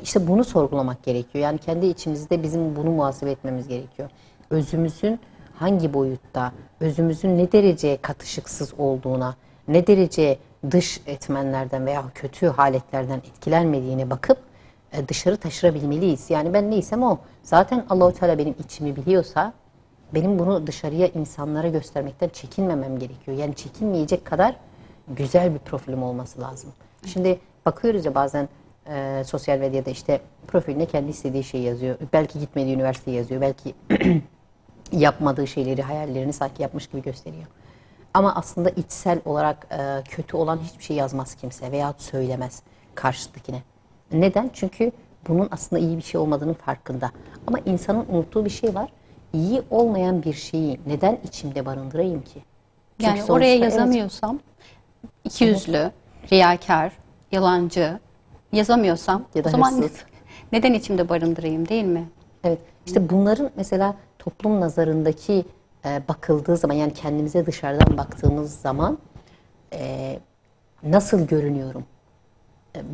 [SPEAKER 2] İşte bunu sorgulamak gerekiyor. Yani kendi içimizde bizim bunu muhasebe etmemiz gerekiyor. Özümüzün hangi boyutta, özümüzün ne derece katışıksız olduğuna, ne derece dış etmenlerden veya kötü haletlerden etkilenmediğine bakıp dışarı taşırabilmeliyiz. Yani ben neysem o. Zaten Allah-u Teala benim içimi biliyorsa benim bunu dışarıya insanlara göstermekten çekinmemem gerekiyor. Yani çekinmeyecek kadar güzel bir profilim olması lazım. Şimdi bakıyoruz ya bazen sosyal medyada işte profiline kendi istediği şeyi yazıyor. Belki gitmediği üniversiteyi yazıyor. Belki yapmadığı şeyleri, hayallerini sanki yapmış gibi gösteriyor. Ama aslında içsel olarak kötü olan hiçbir şey yazmaz kimse veyahut söylemez karşıdakine. Neden? Çünkü bunun aslında iyi bir şey olmadığının farkında. Ama insanın unuttuğu bir şey var. İyi olmayan bir şeyi neden içimde barındırayım ki?
[SPEAKER 1] Yani oraya yazamıyorsam ikiyüzlü, riyakar, yalancı yazamıyorsam
[SPEAKER 2] ya da
[SPEAKER 1] o zaman
[SPEAKER 2] hırsız.
[SPEAKER 1] Neden içimde barındırayım değil mi?
[SPEAKER 2] Evet. İşte bunların mesela toplum nazarındaki bakıldığı zaman yani kendimize dışarıdan baktığımız zaman nasıl görünüyorum?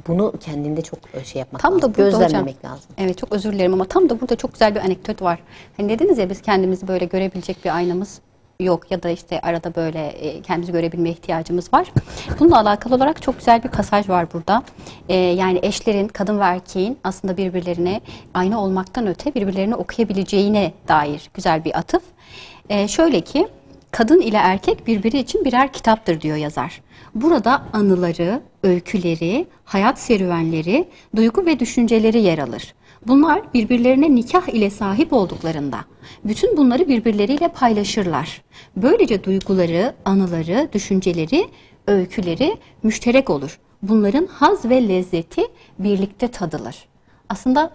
[SPEAKER 2] Bunu kendinde çok yapmak
[SPEAKER 1] tam
[SPEAKER 2] lazım.
[SPEAKER 1] Da
[SPEAKER 2] gözlemlemek
[SPEAKER 1] hocam,
[SPEAKER 2] lazım.
[SPEAKER 1] Evet çok özür dilerim ama tam da burada çok güzel bir anekdot var. Hani dediniz ya biz kendimizi böyle görebilecek bir aynamız yok ya da işte arada böyle kendimizi görebilme ihtiyacımız var. Bununla alakalı olarak çok güzel bir pasaj var burada. Yani eşlerin, kadın ve erkeğin aslında birbirlerine ayna olmaktan öte birbirlerini okuyabileceğine dair güzel bir atıf. Şöyle ki, kadın ile erkek birbiri için birer kitaptır diyor yazar. Burada anıları, öyküleri, hayat serüvenleri, duygu ve düşünceleri yer alır. Bunlar birbirlerine nikah ile sahip olduklarında bütün bunları birbirleriyle paylaşırlar. Böylece duyguları, anıları, düşünceleri, öyküleri müşterek olur. Bunların haz ve lezzeti birlikte tadılır. Aslında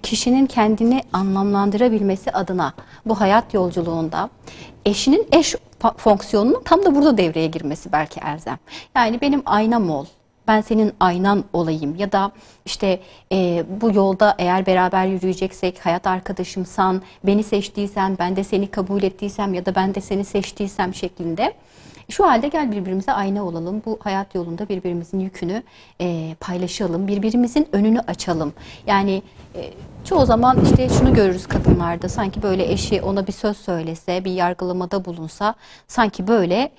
[SPEAKER 1] kişinin kendini anlamlandırabilmesi adına bu hayat yolculuğunda eşinin eş fonksiyonunun tam da burada devreye girmesi belki elzem. Yani benim aynam ol, ben senin aynan olayım ya da işte bu yolda eğer beraber yürüyeceksek, hayat arkadaşımsan, beni seçtiysen, ben de seni kabul ettiysem ya da ben de seni seçtiysem şeklinde. Şu halde gel birbirimize ayna olalım. Bu hayat yolunda birbirimizin yükünü paylaşalım. Birbirimizin önünü açalım. Yani çoğu zaman işte şunu görürüz kadınlarda. Sanki böyle eşi ona bir söz söylese, bir yargılamada bulunsa sanki böyle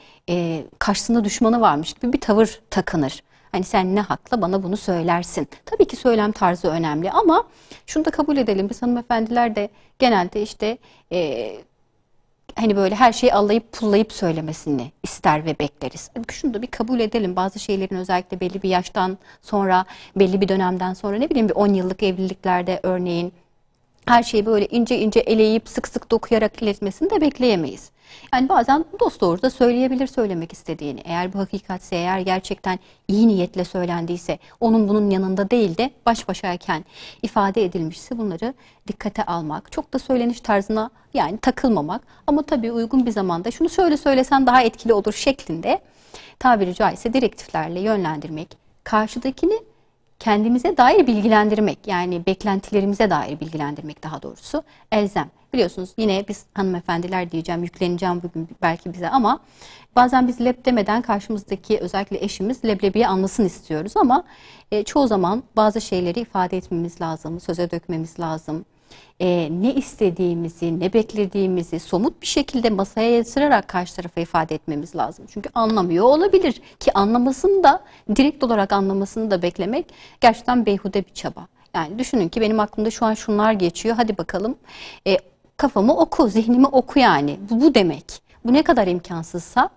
[SPEAKER 1] karşısında düşmanı varmış gibi bir tavır takınır. Hani sen ne hakla bana bunu söylersin. Tabii ki söylem tarzı önemli ama şunu da kabul edelim. Biz hanımefendiler de genelde işte hani böyle her şeyi allayıp pullayıp söylemesini ister ve bekleriz. Şunu da bir kabul edelim. Bazı şeylerin özellikle belli bir yaştan sonra, belli bir dönemden sonra, ne bileyim bir 10 yıllık evliliklerde örneğin her şeyi böyle ince ince eleyip sık sık dokuyarak iletmesini de bekleyemeyiz. Yani bazen dost doğru da söyleyebilir söylemek istediğini. Eğer bu hakikatse, eğer gerçekten iyi niyetle söylendiyse, onun bunun yanında değil de baş başayken ifade edilmişse bunları dikkate almak. Çok da söyleniş tarzına yani takılmamak ama tabii uygun bir zamanda şunu şöyle söylesen daha etkili olur şeklinde tabiri caizse direktiflerle yönlendirmek, karşıdakini kendimize dair bilgilendirmek, yani beklentilerimize dair bilgilendirmek daha doğrusu elzem. Biliyorsunuz yine biz hanımefendiler diyeceğim, yükleneceğim bugün belki bize ama bazen biz leb demeden karşımızdaki özellikle eşimiz leblebiyi anlasın istiyoruz ama çoğu zaman bazı şeyleri ifade etmemiz lazım, söze dökmemiz lazım. Ne istediğimizi, ne beklediğimizi somut bir şekilde masaya yatırarak karşı tarafa ifade etmemiz lazım. Çünkü anlamıyor olabilir ki anlamasını da, direkt olarak anlamasını da beklemek gerçekten beyhude bir çaba. Yani düşünün ki benim aklımda şu an şunlar geçiyor, hadi bakalım kafamı oku, zihnimi oku yani. Bu demek. Bu ne kadar imkansızsa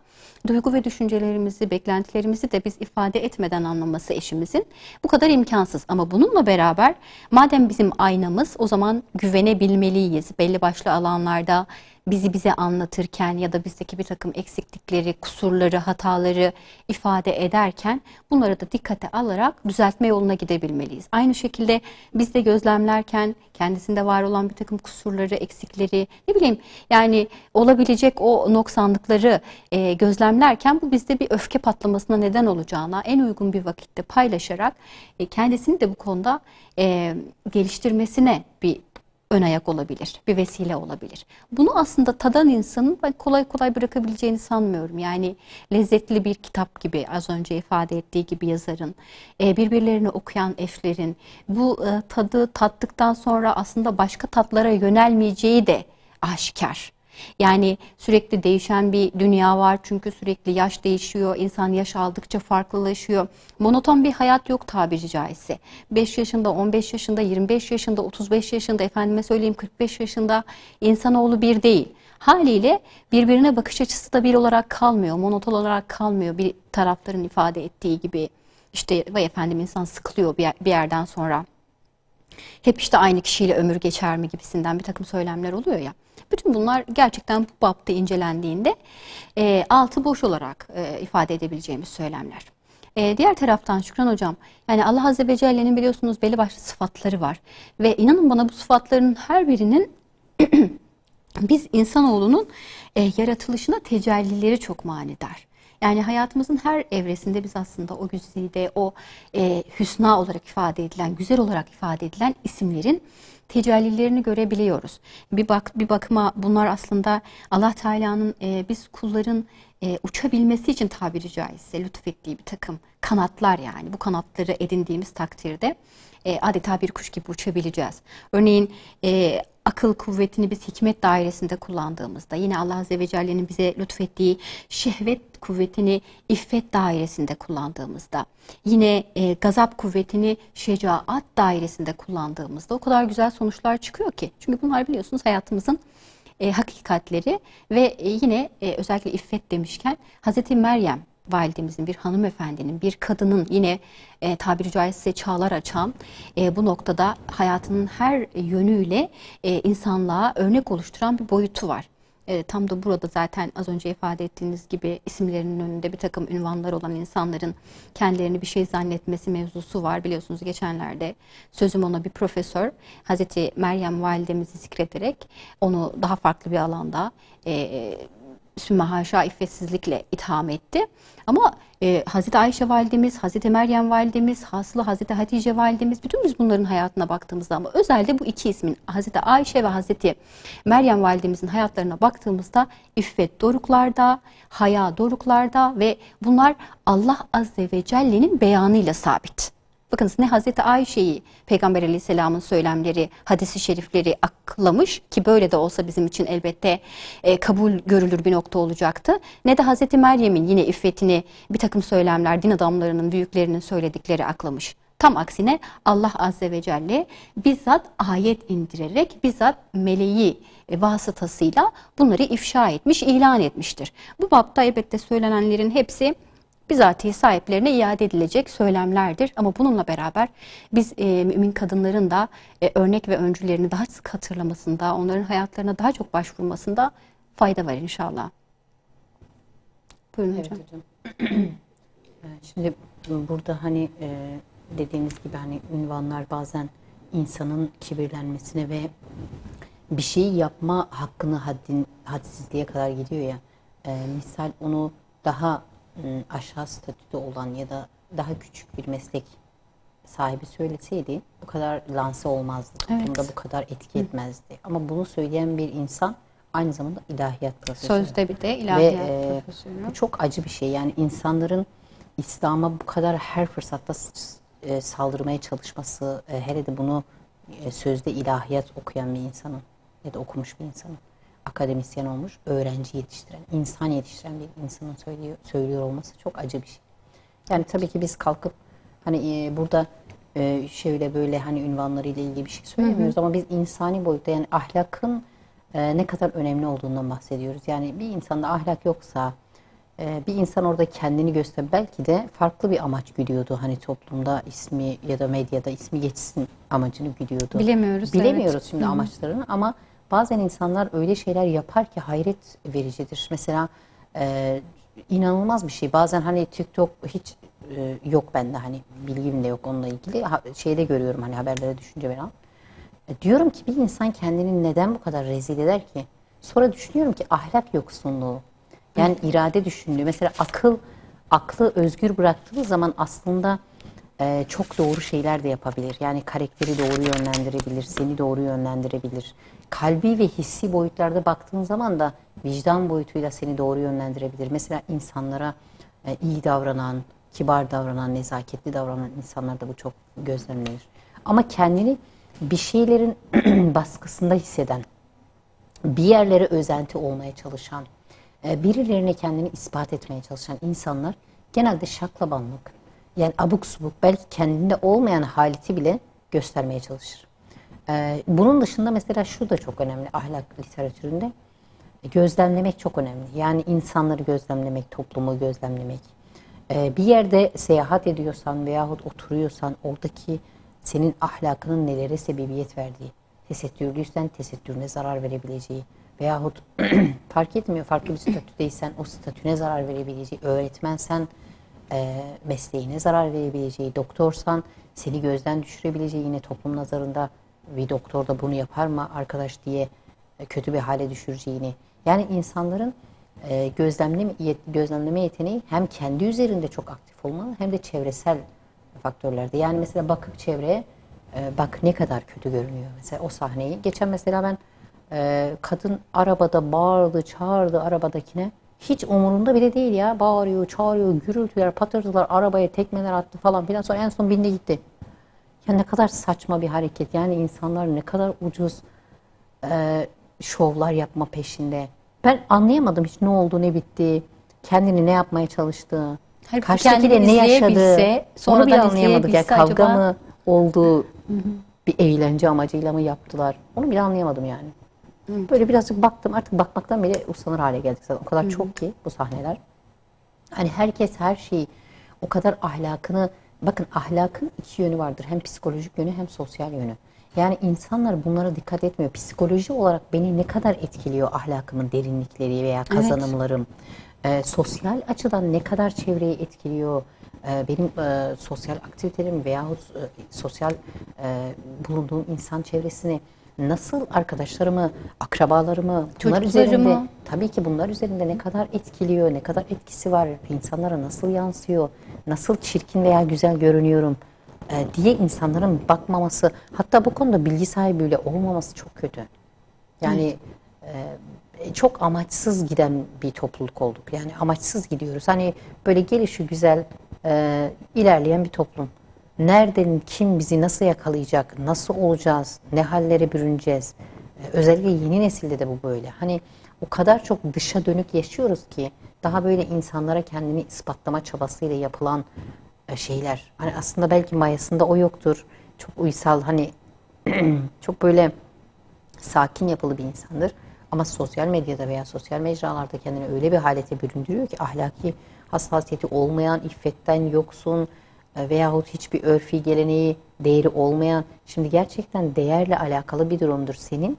[SPEAKER 1] duygu ve düşüncelerimizi, beklentilerimizi de biz ifade etmeden anlaması eşimizin bu kadar imkansız. Ama bununla beraber madem bizim aynamız, o zaman güvenebilmeliyiz. Belli başlı alanlarda bize anlatırken ya da bizdeki bir takım eksiklikleri, kusurları, hataları ifade ederken bunları da dikkate alarak düzeltme yoluna gidebilmeliyiz. Aynı şekilde biz de gözlemlerken kendisinde var olan bir takım kusurları, eksikleri, ne bileyim yani olabilecek o noksanlıkları gözlemlerken bu bizde bir öfke patlamasına neden olacağına en uygun bir vakitte paylaşarak kendisini de bu konuda geliştirmesine bir ön ayak olabilir, bir vesile olabilir. Bunu aslında tadan insanın ben kolay kolay bırakabileceğini sanmıyorum. Yani lezzetli bir kitap gibi, az önce ifade ettiği gibi yazarın, birbirlerini okuyan eşlerin bu tadı tattıktan sonra aslında başka tatlara yönelmeyeceği de aşikar. Yani sürekli değişen bir dünya var çünkü sürekli yaş değişiyor, insan yaş aldıkça farklılaşıyor. Monoton bir hayat yok tabiri caizse. 5 yaşında, 15 yaşında, 25 yaşında, 35 yaşında, efendime söyleyeyim 45 yaşında insanoğlu bir değil. Haliyle birbirine bakış açısı da bir olarak kalmıyor, monoton olarak kalmıyor. Bir tarafların ifade ettiği gibi işte vay efendim insan sıkılıyor bir yerden sonra. Hep işte aynı kişiyle ömür geçer mi gibisinden bir takım söylemler oluyor ya. Bütün bunlar gerçekten bu bapta incelendiğinde altı boş olarak ifade edebileceğimiz söylemler. Diğer taraftan Şükran Hocam, yani Allah Azze ve Celle'nin biliyorsunuz belli başlı sıfatları var. Ve inanın bana bu sıfatların her birinin biz insanoğlunun yaratılışına tecellileri çok manidar. Yani hayatımızın her evresinde biz aslında o güzide, o hüsna olarak ifade edilen, güzel olarak ifade edilen isimlerin tecellilerini görebiliyoruz. Bir bakıma bunlar aslında Allah Teala'nın biz kulların uçabilmesi için tabiri caizse lütfettiği bir takım kanatlar yani. Bu kanatları edindiğimiz takdirde adeta bir kuş gibi uçabileceğiz. Örneğin akıl kuvvetini biz hikmet dairesinde kullandığımızda, yine Allah Azze ve Celle'nin bize lütfettiği şehvet kuvvetini iffet dairesinde kullandığımızda, yine gazap kuvvetini şecaat dairesinde kullandığımızda o kadar güzel sonuçlar çıkıyor ki. Çünkü bunlar biliyorsunuz hayatımızın hakikatleri ve yine özellikle iffet demişken Hazreti Meryem validemizin, bir hanımefendinin, bir kadının yine tabiri caizse çağlar açan bu noktada hayatının her yönüyle insanlığa örnek oluşturan bir boyutu var. Tam da burada zaten az önce ifade ettiğiniz gibi isimlerinin önünde bir takım ünvanlar olan insanların kendilerini bir şey zannetmesi mevzusu var. Biliyorsunuz geçenlerde sözüm ona bir profesör Hazreti Meryem validemizi zikrederek onu daha farklı bir alanda sümme haşa iffetsizlikle itham etti. Ama Hazreti Ayşe validemiz, Hazreti Meryem validemiz, hasılı Hazreti Hatice validemiz, bütün biz bunların hayatına baktığımızda ama özellikle bu iki ismin Hazreti Ayşe ve Hazreti Meryem validemizin hayatlarına baktığımızda iffet doruklarda, haya doruklarda ve bunlar Allah Azze ve Celle'nin beyanıyla sabit. Bakınız ne Hazreti Ayşe'yi Peygamber Aleyhisselam'ın söylemleri, hadisi şerifleri aklamış ki böyle de olsa bizim için elbette kabul görülür bir nokta olacaktı. Ne de Hazreti Meryem'in yine iffetini bir takım söylemler, din adamlarının, büyüklerinin söyledikleri aklamış. Tam aksine Allah Azze ve Celle bizzat ayet indirerek, bizzat meleği vasıtasıyla bunları ifşa etmiş, ilan etmiştir. Bu bapta elbette söylenenlerin hepsi bizatihi sahiplerine iade edilecek söylemlerdir. Ama bununla beraber biz mümin kadınların da örnek ve öncülerini daha sık hatırlamasında, onların hayatlarına daha çok başvurmasında fayda var inşallah. Buyurun
[SPEAKER 2] Evet
[SPEAKER 1] hocam.
[SPEAKER 2] hocam. Şimdi burada hani dediğiniz gibi hani ünvanlar bazen insanın kibirlenmesine ve bir şeyi yapma hakkını hadsizliğe kadar gidiyor ya. Misal onu daha aşağı statüde olan ya da daha küçük bir meslek sahibi söyleseydi bu kadar lanse olmazdı. Toplumda bu kadar etki etmezdi. Ama bunu söyleyen bir insan aynı zamanda ilahiyat profesörü.
[SPEAKER 1] Sözde bir de ilahiyat
[SPEAKER 2] Ve
[SPEAKER 1] profesörü.
[SPEAKER 2] bu çok acı bir şey. Yani insanların İslam'a bu kadar her fırsatta saldırmaya çalışması, hele de bunu sözde ilahiyat okuyan bir insanın ya da okumuş bir insanın, akademisyen olmuş, öğrenci yetiştiren, insan yetiştiren bir insanın söylüyor olması çok acı bir şey. Yani tabii ki biz kalkıp hani burada şöyle böyle hani ünvanlarıyla ilgili bir şey söylemiyoruz ama biz insani boyutta yani ahlakın ne kadar önemli olduğundan bahsediyoruz. Yani bir insanda ahlak yoksa bir insan orada kendini belki de farklı bir amaç güdüyordu. Hani toplumda ismi ya da medyada ismi geçsin amacını güdüyordu.
[SPEAKER 1] Bilemiyoruz.
[SPEAKER 2] Bilemiyoruz şimdi amaçlarını ama bazen insanlar öyle şeyler yapar ki hayret vericidir. Mesela inanılmaz bir şey. Bazen hani TikTok hiç yok bende hani bilgim de yok onunla ilgili. Şeyde görüyorum hani haberlere düşünce ben. Diyorum ki bir insan kendini neden bu kadar rezil eder ki? Sonra düşünüyorum ki ahlak yoksunluğu. Yani irade düşündüğü. Mesela aklı özgür bıraktığı zaman aslında çok doğru şeyler de yapabilir. Yani karakteri doğru yönlendirebilir, seni doğru yönlendirebilir. Kalbi ve hissi boyutlarda baktığın zaman da vicdan boyutuyla seni doğru yönlendirebilir. Mesela insanlara iyi davranan, kibar davranan, nezaketli davranan insanlarda bu çok gözlemlenir. Ama kendini bir şeylerin baskısında hisseden, bir yerlere özenti olmaya çalışan, birilerine kendini ispat etmeye çalışan insanlar genelde şaklabanlık, yani abuk subuk belki kendinde olmayan haleti bile göstermeye çalışır. Bunun dışında mesela şu da çok önemli ahlak literatüründe. Gözlemlemek çok önemli. Yani insanları gözlemlemek, toplumu gözlemlemek. Bir yerde seyahat ediyorsan veyahut oturuyorsan oradaki senin ahlakının nelere sebebiyet verdiği, tesettürlüysen tesettürüne zarar verebileceği veyahut fark etmiyor farklı bir statüdeysen o statüne zarar verebileceği, öğretmensen mesleğine zarar verebileceği, doktorsan seni gözden düşürebileceği, yine toplum nazarında bir doktor da bunu yapar mı arkadaş diye kötü bir hale düşüreceğini. Yani insanların gözlemleme yeteneği hem kendi üzerinde çok aktif olmalı hem de çevresel faktörlerde. Yani mesela bakıp çevreye bak ne kadar kötü görünüyor mesela o sahneyi. Geçen mesela ben kadın arabada bağırdı, çağırdı arabadakine. Hiç umurunda bile değil ya. Bağırıyor, çağırıyor, gürültüler, patırtılar, arabaya tekmeler attı falan filan. Sonra en son bindi gitti. Ya ne kadar saçma bir hareket. Yani insanlar ne kadar ucuz şovlar yapma peşinde. Ben anlayamadım hiç ne oldu ne bitti, kendini ne yapmaya çalıştı,
[SPEAKER 1] Halbuki
[SPEAKER 2] karşıdakiyle
[SPEAKER 1] kendini
[SPEAKER 2] ne yaşadı,
[SPEAKER 1] izleyebilse,
[SPEAKER 2] onu
[SPEAKER 1] sonradan
[SPEAKER 2] bile anlayamadık. Yani
[SPEAKER 1] izleyebilse
[SPEAKER 2] kavga
[SPEAKER 1] acaba...
[SPEAKER 2] mı oldu, bir eğlence amacıyla mı yaptılar, onu bile anlayamadım yani. Böyle birazcık baktım, artık bakmaktan bile usanır hale geldik zaten. O kadar çok ki bu sahneler. Hani herkes her şeyi, o kadar ahlakını, bakın ahlakın iki yönü vardır. Hem psikolojik yönü hem sosyal yönü. Yani insanlar bunlara dikkat etmiyor. Psikoloji olarak beni ne kadar etkiliyor ahlakımın derinlikleri veya kazanımlarım. Sosyal açıdan ne kadar çevreyi etkiliyor. Benim sosyal aktivitelerim veyahut sosyal bulunduğum insan çevresini nasıl, arkadaşlarımı, akrabalarımı, bunlar üzerinde, tabii ki bunlar üzerinde ne kadar etkiliyor, ne kadar etkisi var, insanlara nasıl yansıyor, nasıl çirkin veya güzel görünüyorum diye insanların bakmaması, hatta bu konuda bilgi sahibi bile olmaması çok kötü. Yani çok amaçsız giden bir topluluk olduk. Yani amaçsız gidiyoruz. Hani böyle gelişi güzel ilerleyen bir toplum. Nereden, kim bizi nasıl yakalayacak, nasıl olacağız, ne hallere bürüneceğiz. Özellikle yeni nesilde de bu böyle. Hani o kadar çok dışa dönük yaşıyoruz ki daha böyle insanlara kendini ispatlama çabasıyla yapılan şeyler. Hani aslında belki mayasında o yoktur. Çok uysal, hani çok böyle sakin yapılı bir insandır. Ama sosyal medyada veya sosyal mecralarda kendini öyle bir halete büründürüyor ki ahlaki hassasiyeti olmayan, iffetten yoksun veyahut hiçbir örfi geleneği, değeri olmayan. Şimdi gerçekten değerle alakalı bir durumdur senin.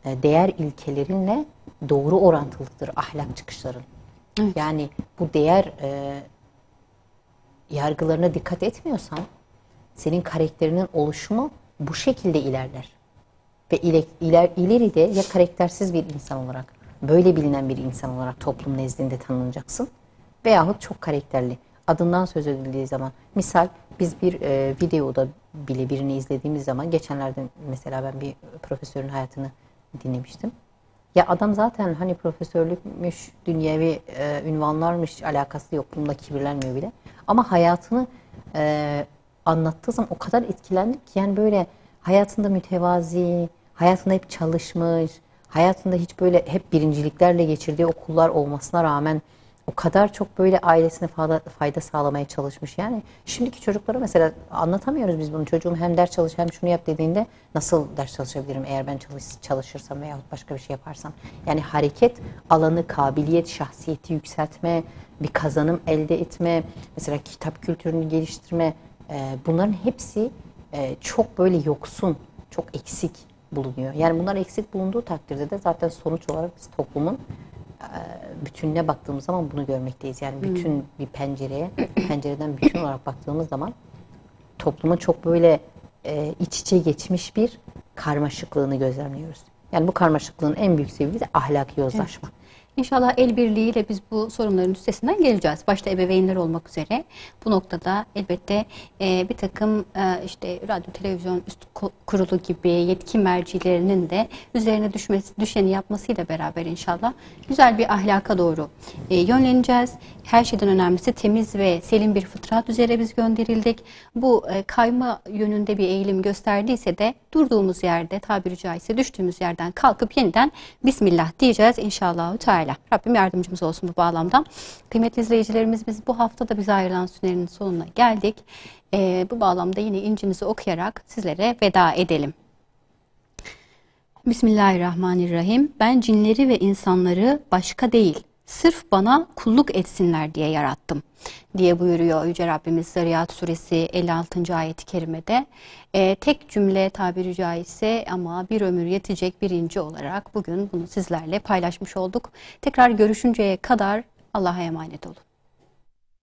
[SPEAKER 2] Değer ilkelerinle doğru orantılıdır ahlak çıkışların. Evet. Yani bu değer yargılarına dikkat etmiyorsan senin karakterinin oluşumu bu şekilde ilerler. Ve ileride ya karaktersiz bir insan olarak, böyle bilinen bir insan olarak toplum nezdinde tanınacaksın veyahut çok karakterli. Adından söz edildiği zaman, misal biz bir videoda bile birini izlediğimiz zaman, geçenlerde mesela ben bir profesörün hayatını dinlemiştim. Ya adam zaten hani profesörlükmüş, dünyevi ünvanlarmış, alakası yok, bununla kibirlenmiyor bile. Ama hayatını anlattığı zaman o kadar etkilendik ki, yani böyle hayatında mütevazi, hayatında hep çalışmış, hayatında hiç böyle hep birinciliklerle geçirdiği okullar olmasına rağmen o kadar çok böyle ailesine fayda sağlamaya çalışmış. Yani şimdiki çocuklara mesela anlatamıyoruz biz bunu. Çocuğum hem ders çalış hem şunu yap dediğinde nasıl ders çalışabilirim eğer ben çalışırsam veyahut başka bir şey yaparsam. Yani hareket alanı, kabiliyet, şahsiyeti yükseltme, bir kazanım elde etme, mesela kitap kültürünü geliştirme, bunların hepsi çok böyle yoksun, çok eksik bulunuyor. Yani bunlar eksik bulunduğu takdirde de zaten sonuç olarak biz toplumun bütününe baktığımız zaman bunu görmekteyiz. Yani bütün bir pencereden bütün olarak baktığımız zaman toplumun çok böyle iç içe geçmiş bir karmaşıklığını gözlemliyoruz. Yani bu karmaşıklığın en büyük sebebi de ahlaki yozlaşma. Evet.
[SPEAKER 1] İnşallah el birliğiyle biz bu sorunların üstesinden geleceğiz. Başta ebeveynler olmak üzere. Bu noktada elbette bir takım işte radyo, televizyon üst kurulu gibi yetki mercilerinin de üzerine düşeni yapmasıyla beraber inşallah güzel bir ahlaka doğru yönleneceğiz. Her şeyden önemlisi temiz ve selim bir fıtrat üzere biz gönderildik. Bu kayma yönünde bir eğilim gösterdiyse de durduğumuz yerde, tabiri caizse düştüğümüz yerden kalkıp yeniden Bismillah diyeceğiz inşallah. Rabbim yardımcımız olsun bu bağlamda. Kıymetli izleyicilerimiz, biz bu hafta da bize ayrılan sürenin sonuna geldik. Bu bağlamda yine incimizi okuyarak sizlere veda edelim. Bismillahirrahmanirrahim. Ben cinleri ve insanları başka değil, sırf bana kulluk etsinler diye yarattım diye buyuruyor Yüce Rabbimiz Zariyat Suresi 56. ayet-i kerimede. Tek cümle tabiri caizse ama bir ömür yetecek birinci olarak bugün bunu sizlerle paylaşmış olduk. Tekrar görüşünceye kadar Allah'a emanet olun.